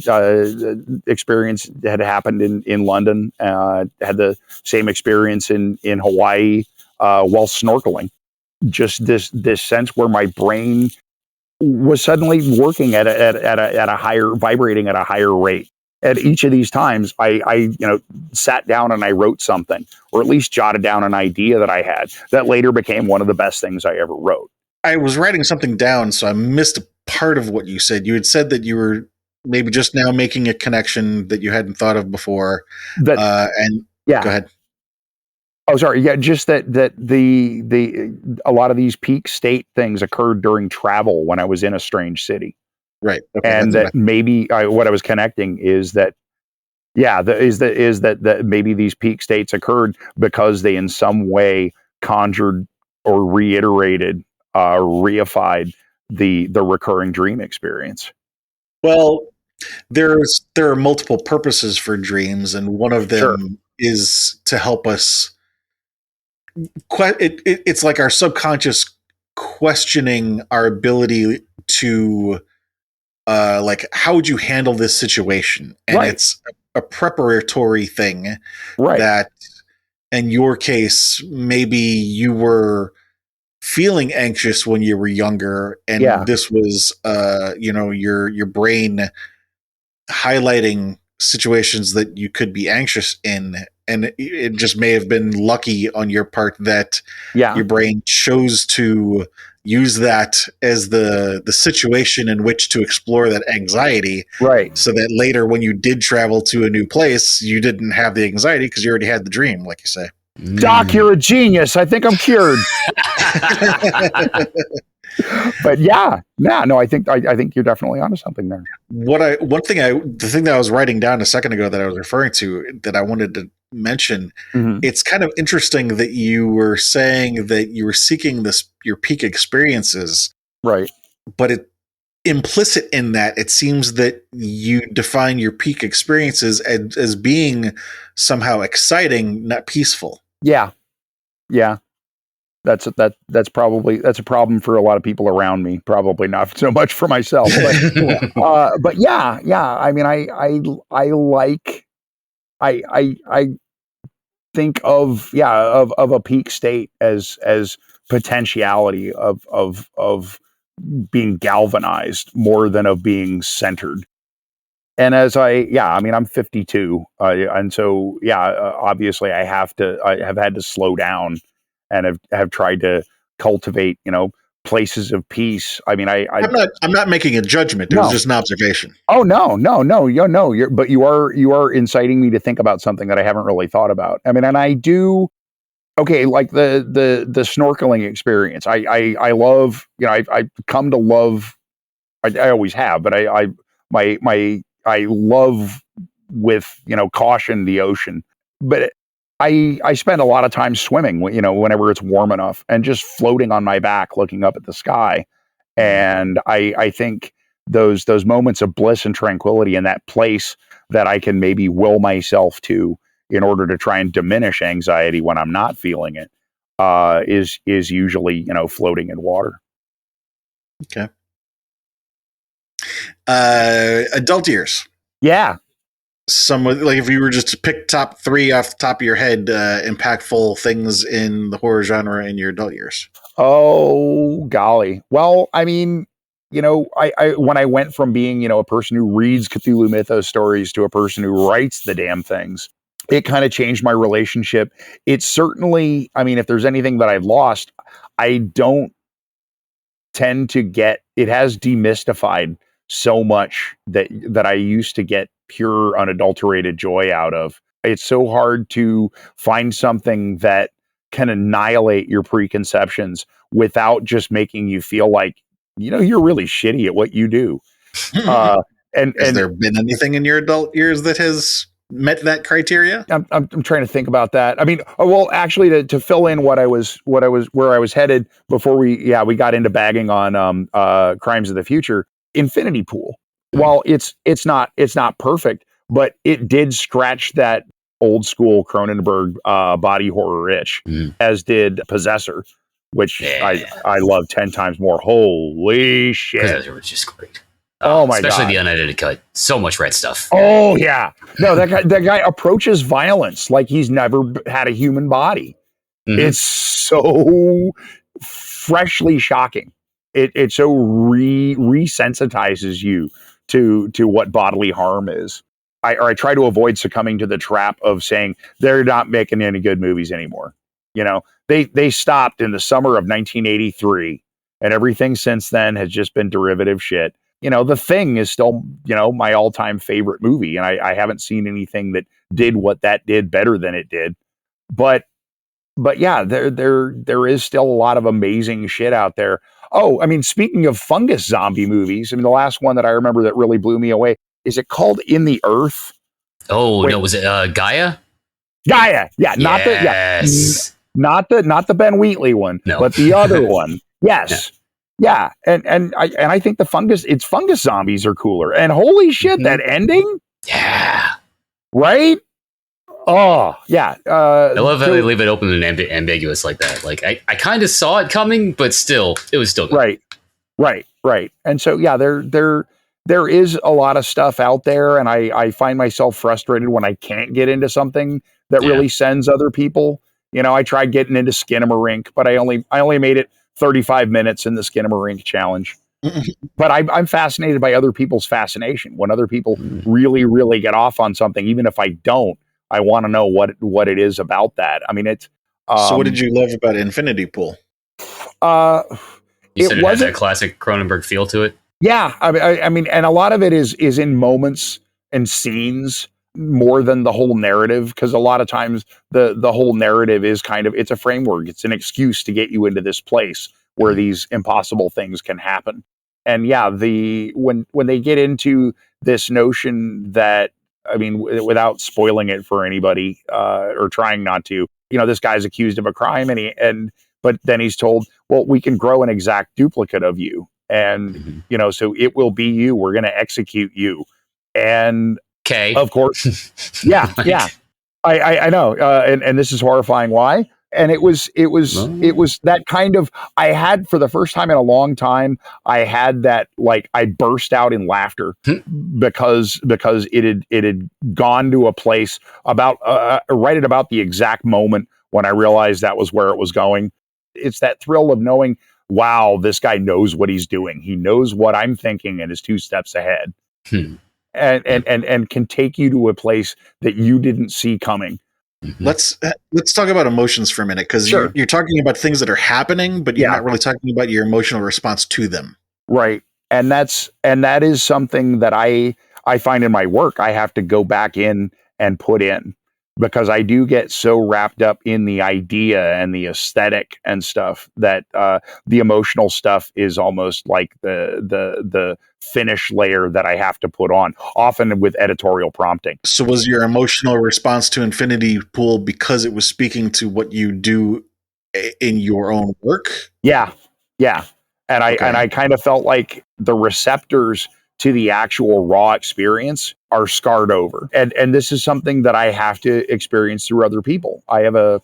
experience had happened in London. Had the same experience in Hawaii while snorkeling. Just this sense where my brain was suddenly working at a higher, vibrating at a higher rate. At each of these times, I sat down and I wrote something, or at least jotted down an idea that I had that later became one of the best things I ever wrote. I was writing something down, so I missed a part of what you said. You had said that you were maybe just now making a connection that you hadn't thought of before. Go ahead. Oh, sorry. Yeah, just that the a lot of these peak state things occurred during travel when I was in a strange city. Right. Okay, and that maybe what I was connecting is that, that maybe these peak states occurred because they in some way conjured or reiterated, reified the recurring dream experience. Well, there are multiple purposes for dreams, and one of them is to help us. It's like our subconscious questioning our ability to. Like, how would you handle this situation? And it's a preparatory thing that, in your case, maybe you were feeling anxious when you were younger, and this was, your brain highlighting situations that you could be anxious in. And it just may have been lucky on your part that your brain chose to use that as the situation in which to explore that anxiety. Right. So that later when you did travel to a new place, you didn't have the anxiety because you already had the dream, like you say. Doc, you're a genius. I think I'm cured. But I think you're definitely onto something there. The thing that I was writing down a second ago that I was referring to that I wanted to mention, it's kind of interesting that you were saying that you were seeking your peak experiences, right? But implicit in that, it seems that you define your peak experiences as being somehow exciting, not peaceful. Yeah. That's a problem for a lot of people around me. Probably not so much for myself, but yeah. I mean, I think of a peak state as potentiality of being galvanized more than of being centered. And I'm 52, and so obviously I have had to slow down and have tried to cultivate, places of peace. I mean, I'm not making a judgment. It was just an observation. Oh, no. But you are inciting me to think about something that I haven't really thought about. I mean, and I do. Okay, like the snorkeling experience. I love. I've come to love. I always have, but I love with caution the ocean. But I spend a lot of time swimming, whenever it's warm enough, and just floating on my back, looking up at the sky. And I think those moments of bliss and tranquility in that place that I can maybe will myself to in order to try and diminish anxiety when I'm not feeling it, is usually floating in water. Okay. Adult years. Yeah. Some like if you were just to pick top 3 off the top of your head, impactful things in the horror genre in your adult years. Oh, golly. Well, I mean, I when I went from being, a person who reads Cthulhu Mythos stories to a person who writes the damn things, it kind of changed my relationship. It's certainly, I mean, if there's anything that I've lost, I don't tend to get, it has demystified so much that I used to get pure unadulterated joy out of. It's so hard to find something that can annihilate your preconceptions without just making you feel like, you're really shitty at what you do. Has there been anything in your adult years that has met that criteria? I'm trying to think about that. I mean, well, actually, to fill in where I was headed before we got into bagging on Crimes of the Future. Infinity Pool. While it's not perfect, but it did scratch that old school Cronenberg body horror itch, as did Possessor, which I love 10 times more. Holy shit! Possessor was just great. Oh my especially God. the unedited cut. So much red stuff. Oh yeah. No, that guy approaches violence like he's never had a human body. Mhm. It's so freshly shocking. It so resensitizes you to what bodily harm is. I try to avoid succumbing to the trap of saying they're not making any good movies anymore. They stopped in the summer of 1983, and everything since then has just been derivative shit. The Thing is still, my all-time favorite movie, and I haven't seen anything that did what that did better than it did. But yeah, there is still a lot of amazing shit out there. Oh, I mean, speaking of fungus zombie movies, I mean, the last one that I remember that really blew me away, is it called In the Earth? Oh, Wait. no, was it Gaia? Gaia, yeah, not the Ben Wheatley one, No. but the other one. Yes. Yeah, and I think it's fungus zombies are cooler. And holy shit, that ending? Yeah. Right? Oh, yeah. I love how they leave it open and ambiguous like that. Like, I kind of saw it coming, but still, it was still good. Right. And so, yeah, there is a lot of stuff out there, and I find myself frustrated when I can't get into something that really sends other people. I tried getting into Skinamarink, but I only made it 35 minutes in the Skinamarink challenge. But I'm fascinated by other people's fascination. When other people really, really get off on something, even if I don't, I want to know what it is about that. I mean, it's. So what did you love about Infinity Pool? You said it had that classic Cronenberg feel to it. Yeah, I mean, and a lot of it is in moments and scenes more than the whole narrative, because a lot of times the whole narrative is it's a framework. It's an excuse to get you into this place where these impossible things can happen. And yeah, when they get into this notion that, I mean, without spoiling it for anybody or trying not to, this guy's accused of a crime, but then he's told, well, we can grow an exact duplicate of you. And, so it will be you. We're going to execute you. And of course, yeah. I know. And this is horrifying. Why? And it was that kind of, I had, for the first time in a long time, I had that, like, I burst out in laughter because it had gone to a place about right at about the exact moment when I realized that was where it was going. It's that thrill of knowing, wow, this guy knows what he's doing. He knows what I'm thinking and is 2 steps ahead. And can take you to a place that you didn't see coming. Let's talk about emotions for a minute, because you're talking about things that are happening, but you're not really talking about your emotional response to them. Right. And that is something that I find in my work I have to go back in and put in, because I do get so wrapped up in the idea and the aesthetic and stuff that the emotional stuff is almost like the finish layer that I have to put on, often with editorial prompting. So was your emotional response to Infinity Pool because it was speaking to what you do in your own work? Yeah. And I kind of felt like the receptors to the actual raw experience are scarred over. And this is something that I have to experience through other people. I have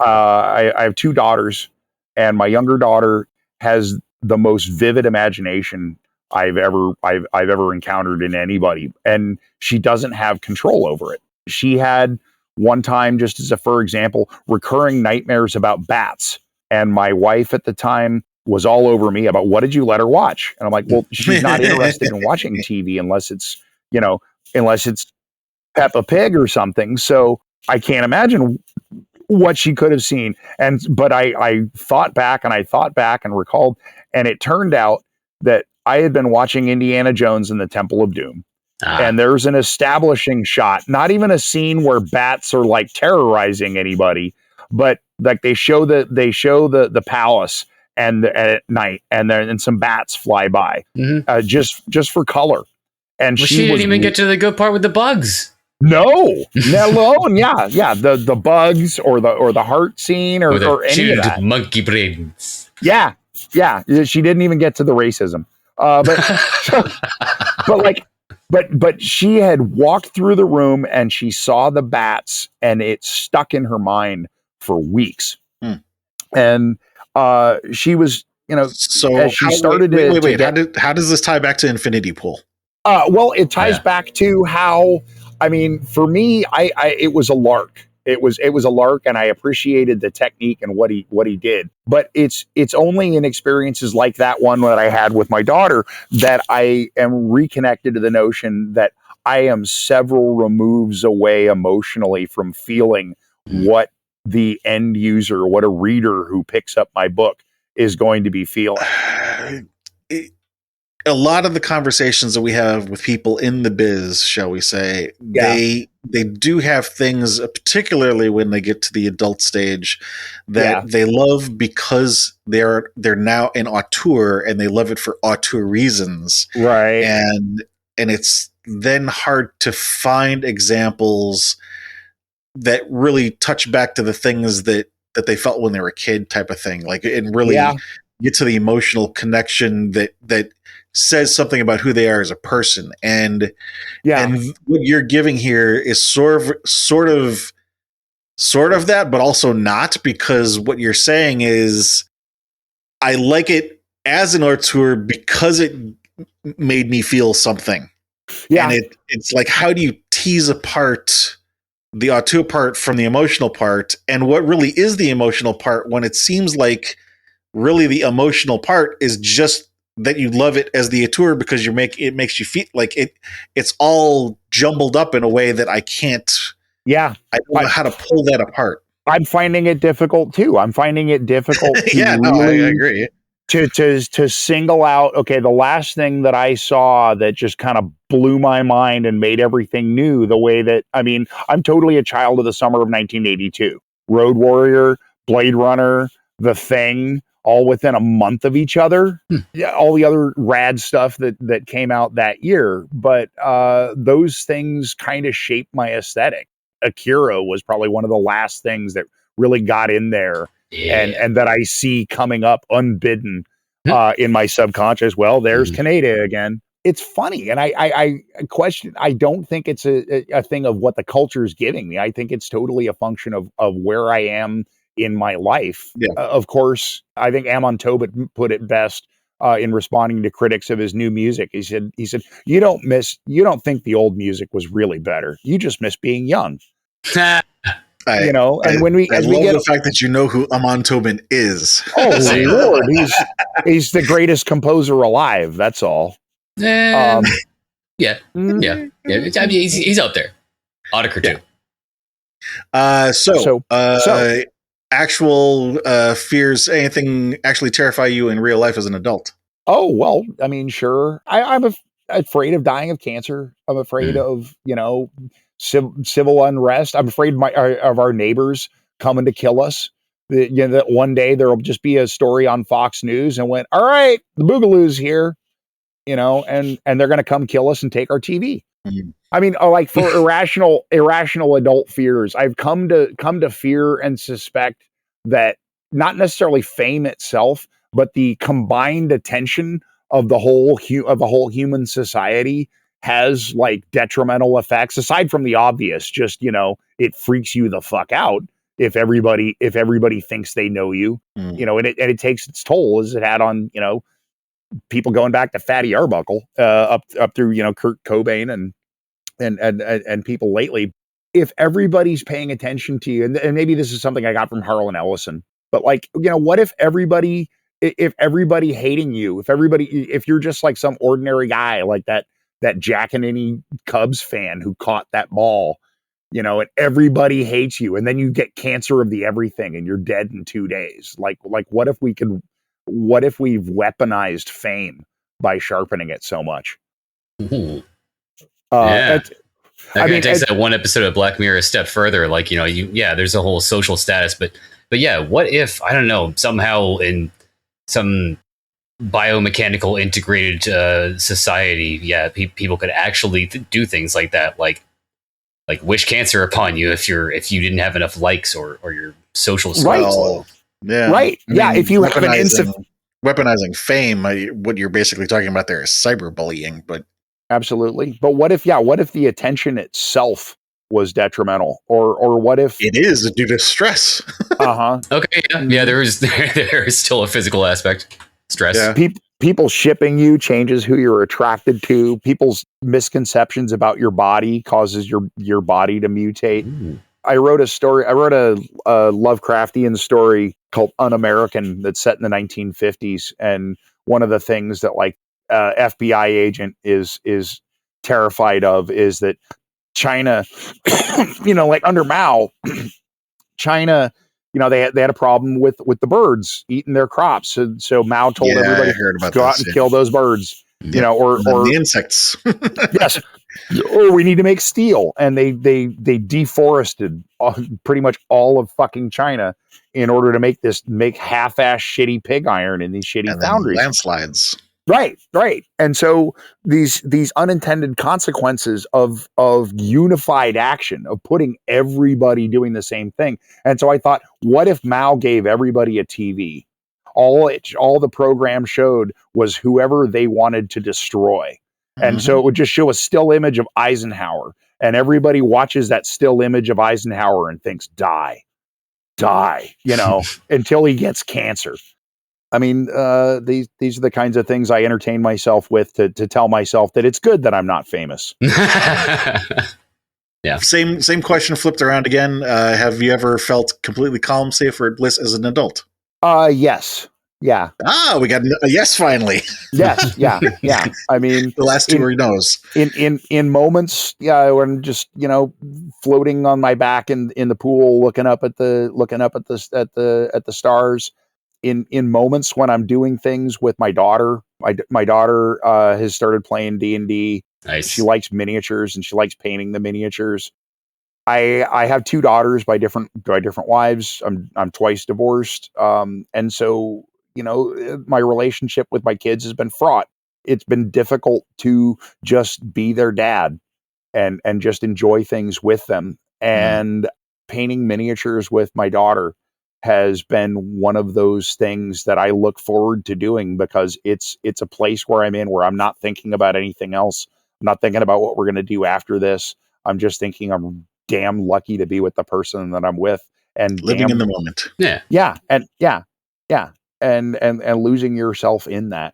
I have 2 daughters, and my younger daughter has the most vivid imagination I've ever encountered in anybody. And she doesn't have control over it. She had one time, just as a for example, recurring nightmares about bats. And my wife at the time was all over me about, what did you let her watch? And I'm like, well, she's not interested in watching TV unless it's, unless it's Peppa Pig or something. So I can't imagine what she could have seen. But I thought back and recalled, and it turned out that I had been watching Indiana Jones and the Temple of Doom. And there's an establishing shot, not even a scene where bats are like terrorizing anybody, but like they show the palace and at night, and some bats fly by, just for color. And she didn't even get to the good part with the bugs. No, alone, yeah, the bugs or the heart scene or any of that. Monkey brains. Yeah, she didn't even get to the racism. But she had walked through the room and she saw the bats, and it stuck in her mind for weeks. And she was, so as she started wait, how does this tie back to Infinity Pool? Well, it ties back to how, I mean, for me, it was a lark. It was a lark, and I appreciated the technique and what he did. But it's only in experiences like that one that I had with my daughter that I am reconnected to the notion that I am several removes away emotionally from feeling what the end user, what a reader who picks up my book is going to be feeling. A lot of the conversations that we have with people in the biz, shall we say, they do have things, particularly when they get to the adult stage, that they love because they're now an auteur, and they love it for auteur reasons, right? And it's then hard to find examples that really touch back to the things that they felt when they were a kid, type of thing, like, and really get to the emotional connection that says something about who they are as a person. And what you're giving here is sort of that, but also not, because what you're saying is, I like it as an auteur because it made me feel something. Yeah. And it's like, how do you tease apart the auteur part from the emotional part, and what really is the emotional part, when it seems like really the emotional part is just that you love it as the auteur because it makes you feel like it's all jumbled up in a way that I can't. Yeah, I don't know how to pull that apart. I'm finding it difficult too. I'm finding it difficult to I agree. To single out, okay, the last thing that I saw that just kind of blew my mind and made everything new, the way that, I mean, I'm totally a child of the summer of 1982. Road Warrior, Blade Runner, The Thing, all within a month of each other. Yeah, all the other rad stuff that came out that year. But those things kind of shaped my aesthetic. Akira was probably one of the last things that really got in there. And that I see coming up unbidden in my subconscious. Well, there's Kaneda again. It's funny. And I question, I don't think it's a thing of what the culture is giving me. I think it's totally a function of where I am in my life. Of course, I think Amon Tobit put it best in responding to critics of his new music. He said, you don't think the old music was really better. You just miss being young. And when we love the fact that you know who Amon Tobin is. Oh Lord, he's the greatest composer alive. That's all. Yeah. I mean, he's out there. Auditor too. Actual fears, anything actually terrify you in real life as an adult? Oh, well, I mean, sure. I'm afraid of dying of cancer. I'm afraid of, civil unrest. I'm afraid of our neighbors coming to kill us. That one day there will just be a story on Fox News and went, all right, the Boogaloo's here, and they're going to come kill us and take our TV. I mean, like for irrational adult fears, I've come to fear and suspect that not necessarily fame itself, but the combined attention of the whole human society has like detrimental effects, aside from the obvious. Just it freaks you the fuck out if everybody thinks they know you, and it takes its toll, as it had on people going back to Fatty Arbuckle, up through, you know, Kurt Cobain and people lately. If everybody's paying attention to you, and maybe this is something I got from Harlan Ellison, but like, you know, what if everybody hating you, if you're just like some ordinary guy, like that Jack and any Cubs fan who caught that ball, you know, and everybody hates you, and then you get cancer of the everything and you're dead in 2 days. Like what if we've weaponized fame by sharpening it so much? Yeah. That kind of takes that one episode of Black Mirror a step further. Like, you know, there's a whole social status, but yeah, what if, I don't know, somehow in some biomechanical integrated society, people could actually do things like that, like wish cancer upon you if you didn't have enough likes or your social skills. Yeah, right. I mean, if you have an weaponizing fame, what you're basically talking about there is cyberbullying, but. Absolutely. But what if the attention itself was detrimental, or what if it is due to stress? Okay. Yeah. There is still a physical aspect. Stress. Yeah. People shipping you changes who you're attracted to. People's misconceptions about your body causes your body to mutate. Ooh. I wrote a Lovecraftian story called Un-American that's set in the 1950s. And one of the things that like FBI agent is terrified of is that China, you know, like under Mao, China, you know, they had a problem with the birds eating their crops. So Mao told everybody to go out and kill those birds, you know, or the insects. Yes. Or we need to make steel. And they deforested pretty much all of fucking China in order to make half-ass shitty pig iron in these shitty foundries. Landslides. Right. And so these unintended consequences of unified action, of putting everybody doing the same thing. And so I thought, what if Mao gave everybody a TV? All the program showed was whoever they wanted to destroy. And so it would just show a still image of Eisenhower, and everybody watches that still image of Eisenhower and thinks, die, you know, until he gets cancer. I mean, these are the kinds of things I entertain myself with to tell myself that it's good that I'm not famous. Yeah. Same question flipped around again. Have you ever felt completely calm, safe, or at bliss as an adult? Yes. Yeah. We got a yes finally. Yes. Yeah. I mean, the last two were no's. In moments, when I'm just, you know, floating on my back in the pool, looking up at the stars. In moments when I'm doing things with my daughter, my daughter has started playing D&D. Nice. She likes miniatures and she likes painting the miniatures. I have two daughters by different wives. I'm twice divorced. And so, you know, my relationship with my kids has been fraught. It's been difficult to just be their dad and just enjoy things with them. And painting miniatures with my daughter has been one of those things that I look forward to doing, because it's a place where I'm in, where I'm not thinking about anything else. I'm not thinking about what we're going to do after this. I'm just thinking I'm damn lucky to be with the person that I'm with, and living in the moment. And losing yourself in that.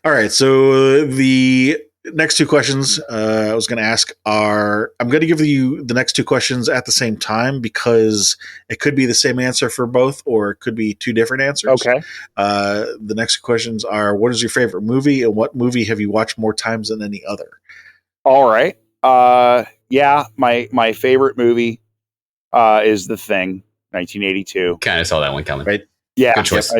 All right. So the next two questions I was going to ask I'm going to give you the next two questions at the same time, because it could be the same answer for both, or it could be two different answers. Okay. The next questions are, what is your favorite movie, and what movie have you watched more times than any other? All right. My favorite movie is The Thing, 1982. Kind of saw that one coming. Right. Yeah. Good choice.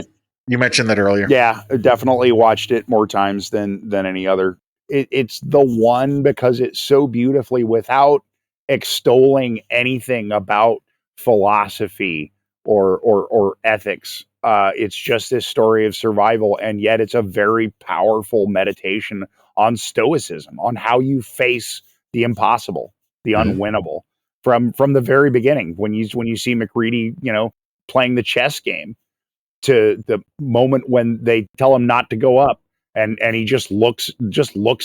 You mentioned that earlier. Yeah, I definitely watched it more times than any other. It's the one because it's so beautifully, without extolling anything about philosophy or ethics. It's just this story of survival, and yet it's a very powerful meditation on stoicism, on how you face the impossible, the unwinnable, from the very beginning. When you see MacReady, you know, playing the chess game, to the moment when they tell him not to go up, and he just looks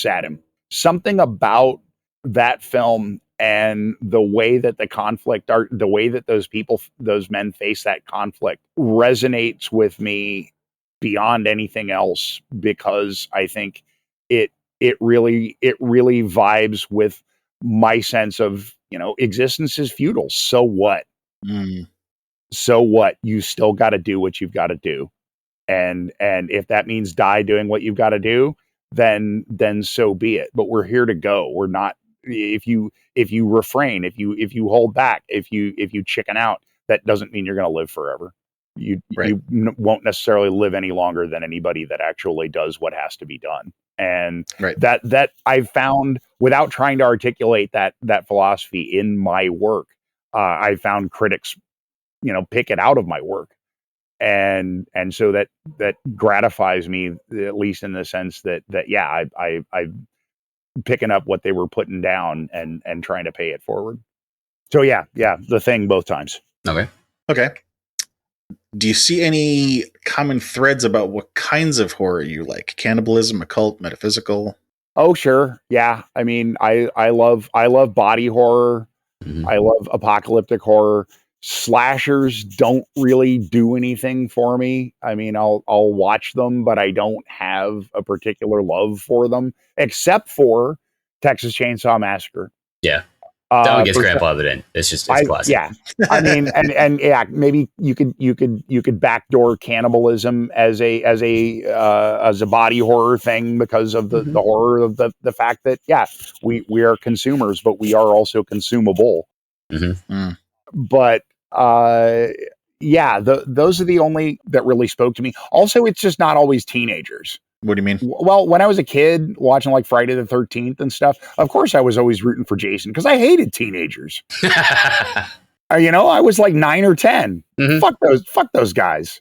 at him. Something about that film and the way that the way that those men face that conflict resonates with me beyond anything else, because I think it really vibes with my sense of, existence is futile. So what? Mm, So what? You still got to do what you've got to do. And if that means die doing what you've got to do, then so be it. But we're here to go. We're not, if you refrain, if you hold back, if you chicken out, that doesn't mean you're going to live forever. right. Won't necessarily live any longer than anybody that actually does what has to be done. And Right. that I've found, without trying to articulate that philosophy in my work, I found critics, pick it out of my work. And so that gratifies me, at least in the sense that yeah, I'm picking up what they were putting down and trying to pay it forward. So yeah, The Thing both times. Okay. Do you see any common threads about what kinds of horror you like? Cannibalism, occult, metaphysical? Oh sure, yeah. I mean, I love body horror. Mhm. I love apocalyptic horror. Slashers don't really do anything for me. I mean, I'll watch them, but I don't have a particular love for them, except for Texas Chainsaw Massacre. Yeah. That one gets For- grandfathered in. It's classic. yeah. I mean, and yeah, maybe you could backdoor cannibalism as a body horror thing, because of the horror of the fact that we are consumers, but we are also consumable. But those are the only that really spoke to me. Also, it's just not always teenagers. What do you mean? Well, when I was a kid watching like Friday the 13th and stuff, of course I was always rooting for Jason because I hated teenagers. I was like 9 or 10. Fuck those guys.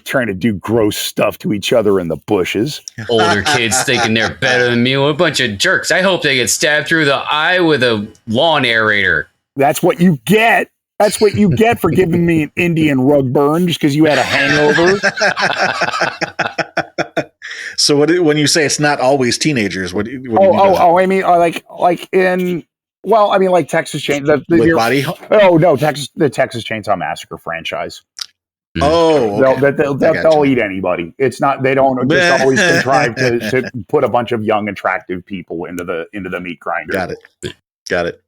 Trying to do gross stuff to each other in the bushes. Older kids thinking they're better than me. What a bunch of jerks. I hope they get stabbed through the eye with a lawn aerator. That's what you get. That's what you get for giving me an Indian rug burn just because you had a hangover. So when you say it's not always teenagers, what do you mean? I mean, like Texas Chainsaw. Body? Oh no, the Texas Chainsaw Massacre franchise. Oh, okay. They'll eat anybody. It's not, they don't just always contrive to put a bunch of young, attractive people into the meat grinder. Got it.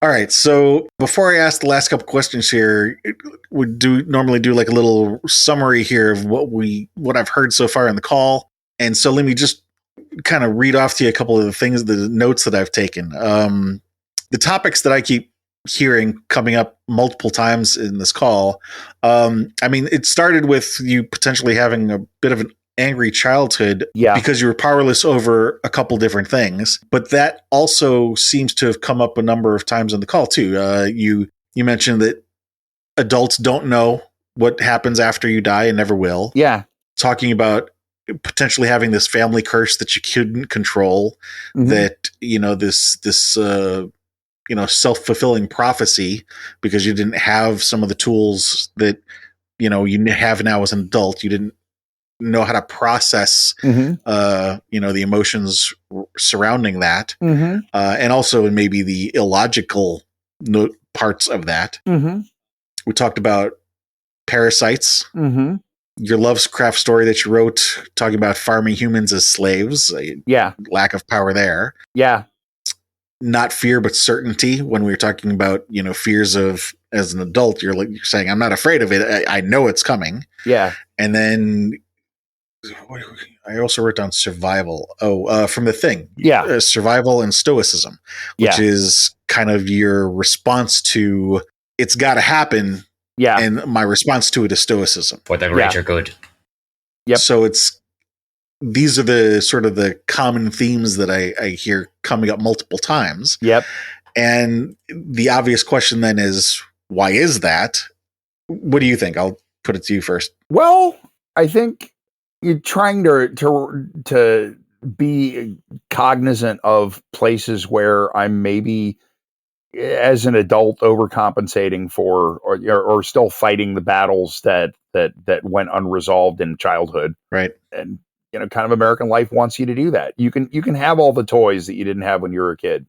All right. So before I ask the last couple questions here, we normally do like a little summary here of what I've heard so far in the call. And so let me just kind of read off to you a couple of the notes that I've taken. The topics that I keep hearing coming up multiple times in this call. I mean, it started with you potentially having a bit of an angry childhood because you were powerless over a couple different things, but that also seems to have come up a number of times in the call too. You mentioned that adults don't know what happens after you die and never will. Yeah. Talking about potentially having this family curse that you couldn't control, that, this self-fulfilling prophecy because you didn't have some of the tools that, you have now as an adult. You didn't know how to process, the emotions surrounding that. And also maybe the illogical parts of that. We talked about parasites. Your Lovecraft story that you wrote talking about farming humans as slaves. Lack of power there. Not fear, but certainty. When we were talking about, fears of as an adult, you're saying, I'm not afraid of it. I know it's coming. And then I also wrote down survival. From The Thing. Survival and stoicism, which is kind of your response to it's got to happen. And my response to it is stoicism. For the greater good. So these are the sort of the common themes that I hear coming up multiple times. And the obvious question then is, why is that? What do you think? I'll put it to you first. Well, I think you're trying to be cognizant of places where I'm maybe as an adult overcompensating for or still fighting the battles that went unresolved in childhood. Right. And kind of American life wants you to do that. You can have all the toys that you didn't have when you were a kid.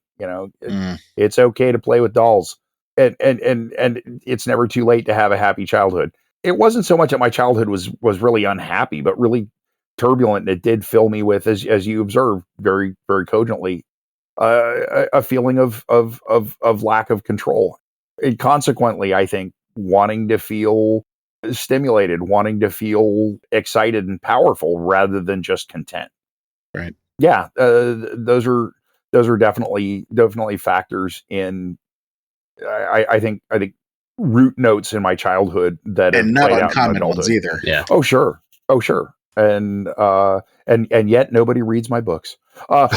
It's okay to play with dolls, and it's never too late to have a happy childhood. it wasn't so much that my childhood was really unhappy, but really turbulent. It did fill me with, as you observed very, very cogently, a feeling of lack of control. And consequently, I think wanting to feel stimulated, wanting to feel excited and powerful rather than just content. Right. Yeah, those are definitely factors in. I think root notes in my childhood that have And not played out in uncommon ones adulthood. either. Yeah. Oh sure, and yet nobody reads my books. But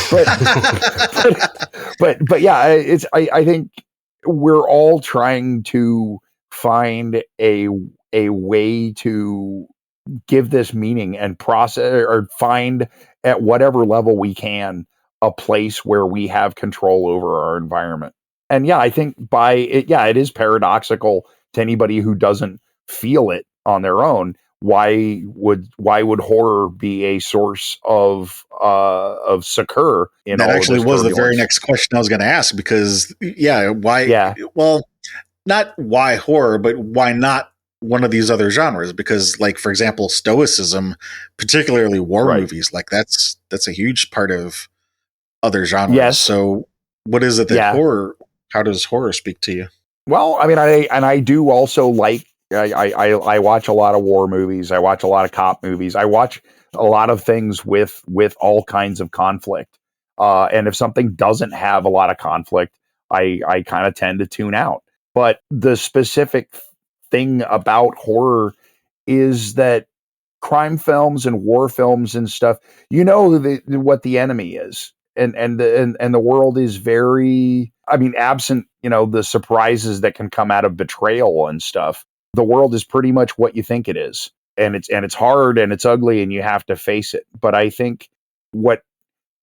yeah, I think we're all trying to find a way to give this meaning and process, or find at whatever level we can a place where we have control over our environment. And yeah, I think it is paradoxical to anybody who doesn't feel it on their own. Why would horror be a source of succor in That all of actually this was the very turbulence? next question I was going to ask, because why? Yeah. Well, not why horror, but why not one of these other genres? Because, like, for example, stoicism, particularly war Right. movies, like that's a huge part of other genres. Yes. So what is it that Yeah. how does horror speak to you? Well, I mean, I do also like, I watch a lot of war movies. I watch a lot of cop movies. I watch a lot of things with all kinds of conflict. And if something doesn't have a lot of conflict, I kind of tend to tune out. But the specific thing about horror is that crime films and war films and stuff, what the enemy is. And the world is very, I mean, absent, the surprises that can come out of betrayal and stuff. The world is pretty much what you think it is. And it's hard and it's ugly and you have to face it. But I think what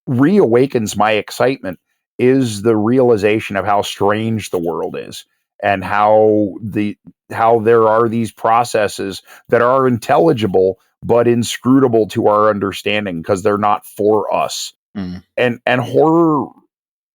reawakens my excitement is the realization of how strange the world is, and how there are these processes that are intelligible but inscrutable to our understanding because they're not for us. Mm. And horror,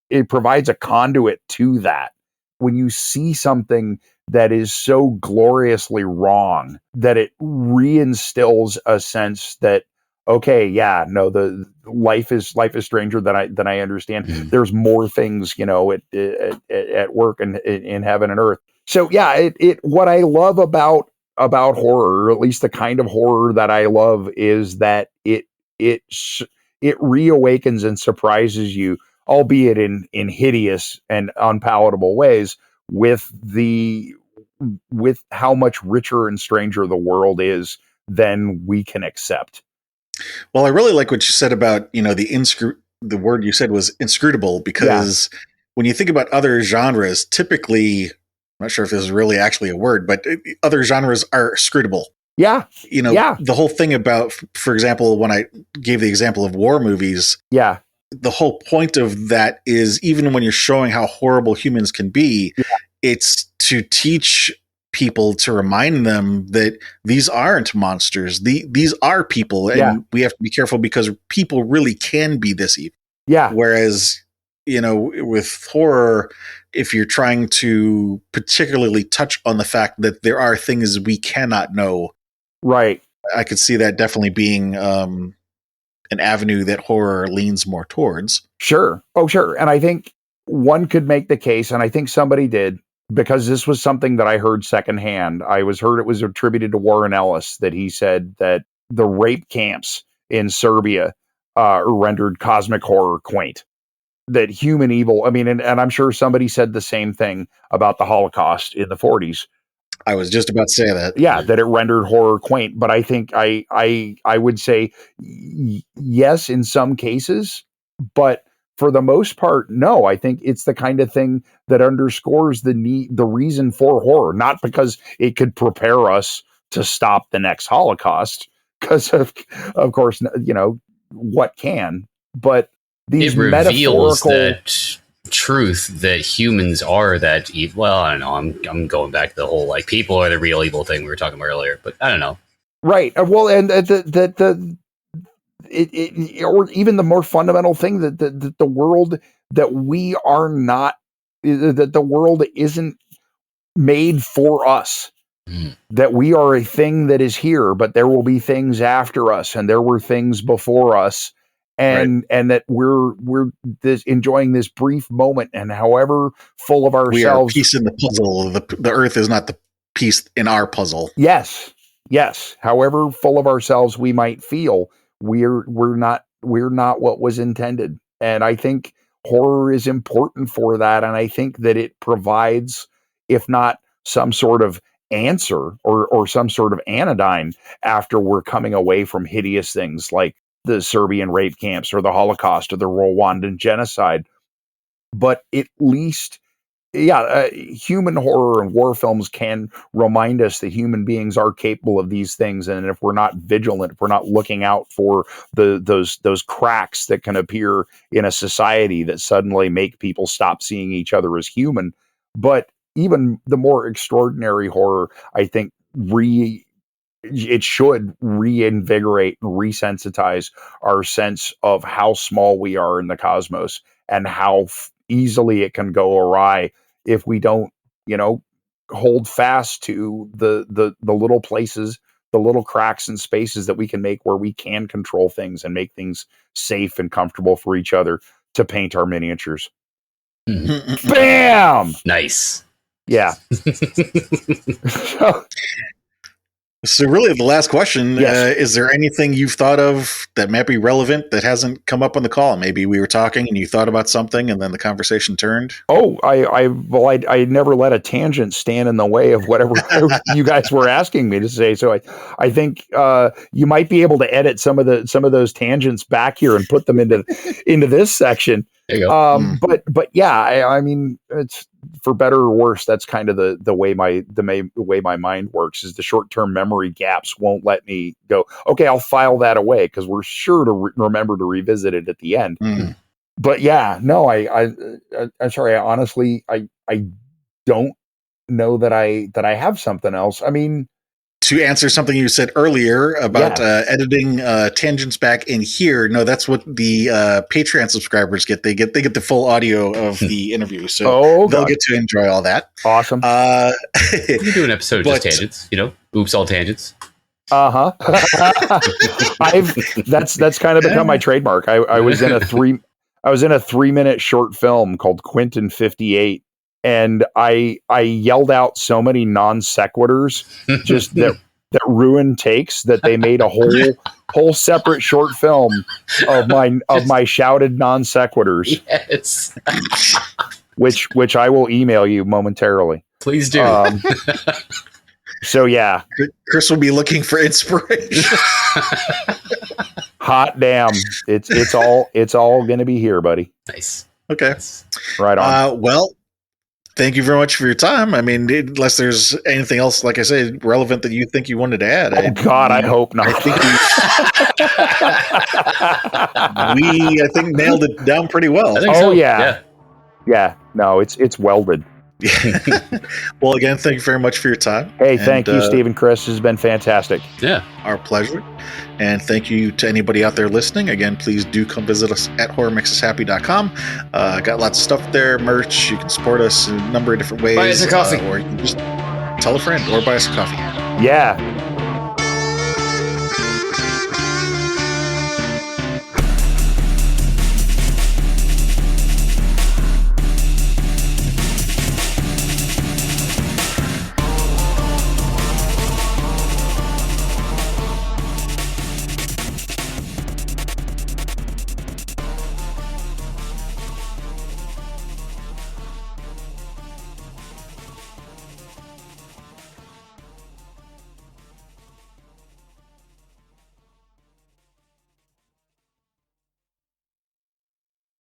it provides a conduit to that. When you see something that is so gloriously wrong that it reinstills a sense that, okay, yeah, no, the life is stranger than I understand. Mhm. There's more things, at work and in heaven and earth. So yeah, what I love about horror, or at least the kind of horror that I love, is that it reawakens and surprises you, albeit in hideous and unpalatable ways, with how much richer and stranger the world is than we can accept. Well, I really like what you said about, the word you said was inscrutable, because when you think about other genres, typically, I'm not sure if this is really actually a word, but other genres are scrutable. Yeah. The whole thing about, for example, when I gave the example of war movies, Yeah. the whole point of that is, even when you're showing how horrible humans can be, it's to teach people, to remind them that these aren't monsters. These are people, and we have to be careful because people really can be this evil. Yeah. Whereas, with horror, if you're trying to particularly touch on the fact that there are things we cannot know, right, I could see that definitely being an avenue that horror leans more towards. Sure. Oh, sure. And I think one could make the case, and I think somebody did, because this was something that I heard secondhand. It was attributed to Warren Ellis, that he said that the rape camps in Serbia rendered cosmic horror quaint. That human evil, I mean, and I'm sure somebody said the same thing about the Holocaust in the 40s. I was just about to say that. Yeah, that it rendered horror quaint. But I think I would say yes in some cases, but for the most part, no. I think it's the kind of thing that underscores the reason for horror, not because it could prepare us to stop the next Holocaust, because of course, what can, but these it reveals metaphorical that truth that humans are that evil. Well, I don't know. I'm going back to the whole like people are the real evil thing we were talking about earlier, but I don't know. Right. Well, and or even the more fundamental thing that the world, that we are not, that the world isn't made for us. that we are a thing that is here, but there will be things after us, and there were things before us, and that we're enjoying this brief moment, and however full of ourselves, we are a piece in the puzzle. The Earth is not the piece in our puzzle. Yes. However full of ourselves we might feel, we're not what was intended. And I think horror is important for that. And I think that it provides, if not some sort of answer or some sort of anodyne after we're coming away from hideous things like the Serbian rape camps or the Holocaust or the Rwandan genocide. But at least, human horror and war films can remind us that human beings are capable of these things, and if we're not vigilant, if we're not looking out for those cracks that can appear in a society that suddenly make people stop seeing each other as human. But even the more extraordinary horror, I think, it should reinvigorate and resensitize our sense of how small we are in the cosmos and how easily it can go awry if we don't, hold fast to the little places, the little cracks and spaces that we can make where we can control things and make things safe and comfortable for each other to paint our miniatures. Bam! Nice. Yeah. So really the last question, Yes. Is there anything you've thought of that might be relevant that hasn't come up on the call? Maybe we were talking and you thought about something and then the conversation turned. Oh, I never let a tangent stand in the way of whatever you guys were asking me to say. So I think you might be able to edit some of those tangents back here and put them into this section. There you go. But yeah, I mean, it's for better or worse. That's kind of the way my mind works. Is the short-term memory gaps won't let me go, okay, I'll file that away because we're sure to remember to revisit it at the end. But yeah, no, I'm sorry. Honestly, I don't know that I have something else. I mean, to answer something you said earlier about editing tangents back in here, no, that's what the Patreon subscribers get. They get the full audio of the interview, so they'll get to enjoy all that. Awesome. We can do an episode of just tangents. Oops, all tangents. That's kind of become my trademark. I was in a 3-minute short film called Quentin 58. And I yelled out so many non sequiturs just that ruined takes that they made a whole separate short film of my shouted non sequiturs. Yes. which I will email you momentarily. Please do. So yeah, Chris will be looking for inspiration. Hot damn! It's all going to be here, buddy. Nice. Okay. Right on. Well, thank you very much for your time. I mean, unless there's anything else, like I said, relevant that you think you wanted to add. I hope not. I think nailed it down pretty well. I think so. Yeah. No, it's welded. Well, again, thank you very much for your time. Hey, thank you, Steve and Chris. This has been fantastic. Yeah. Our pleasure. And thank you to anybody out there listening. Again, please do come visit us at horrormakesushappy.com. Got lots of stuff there, merch. You can support us in a number of different ways. Buy us a coffee. Or you can just tell a friend or buy us a coffee. Yeah.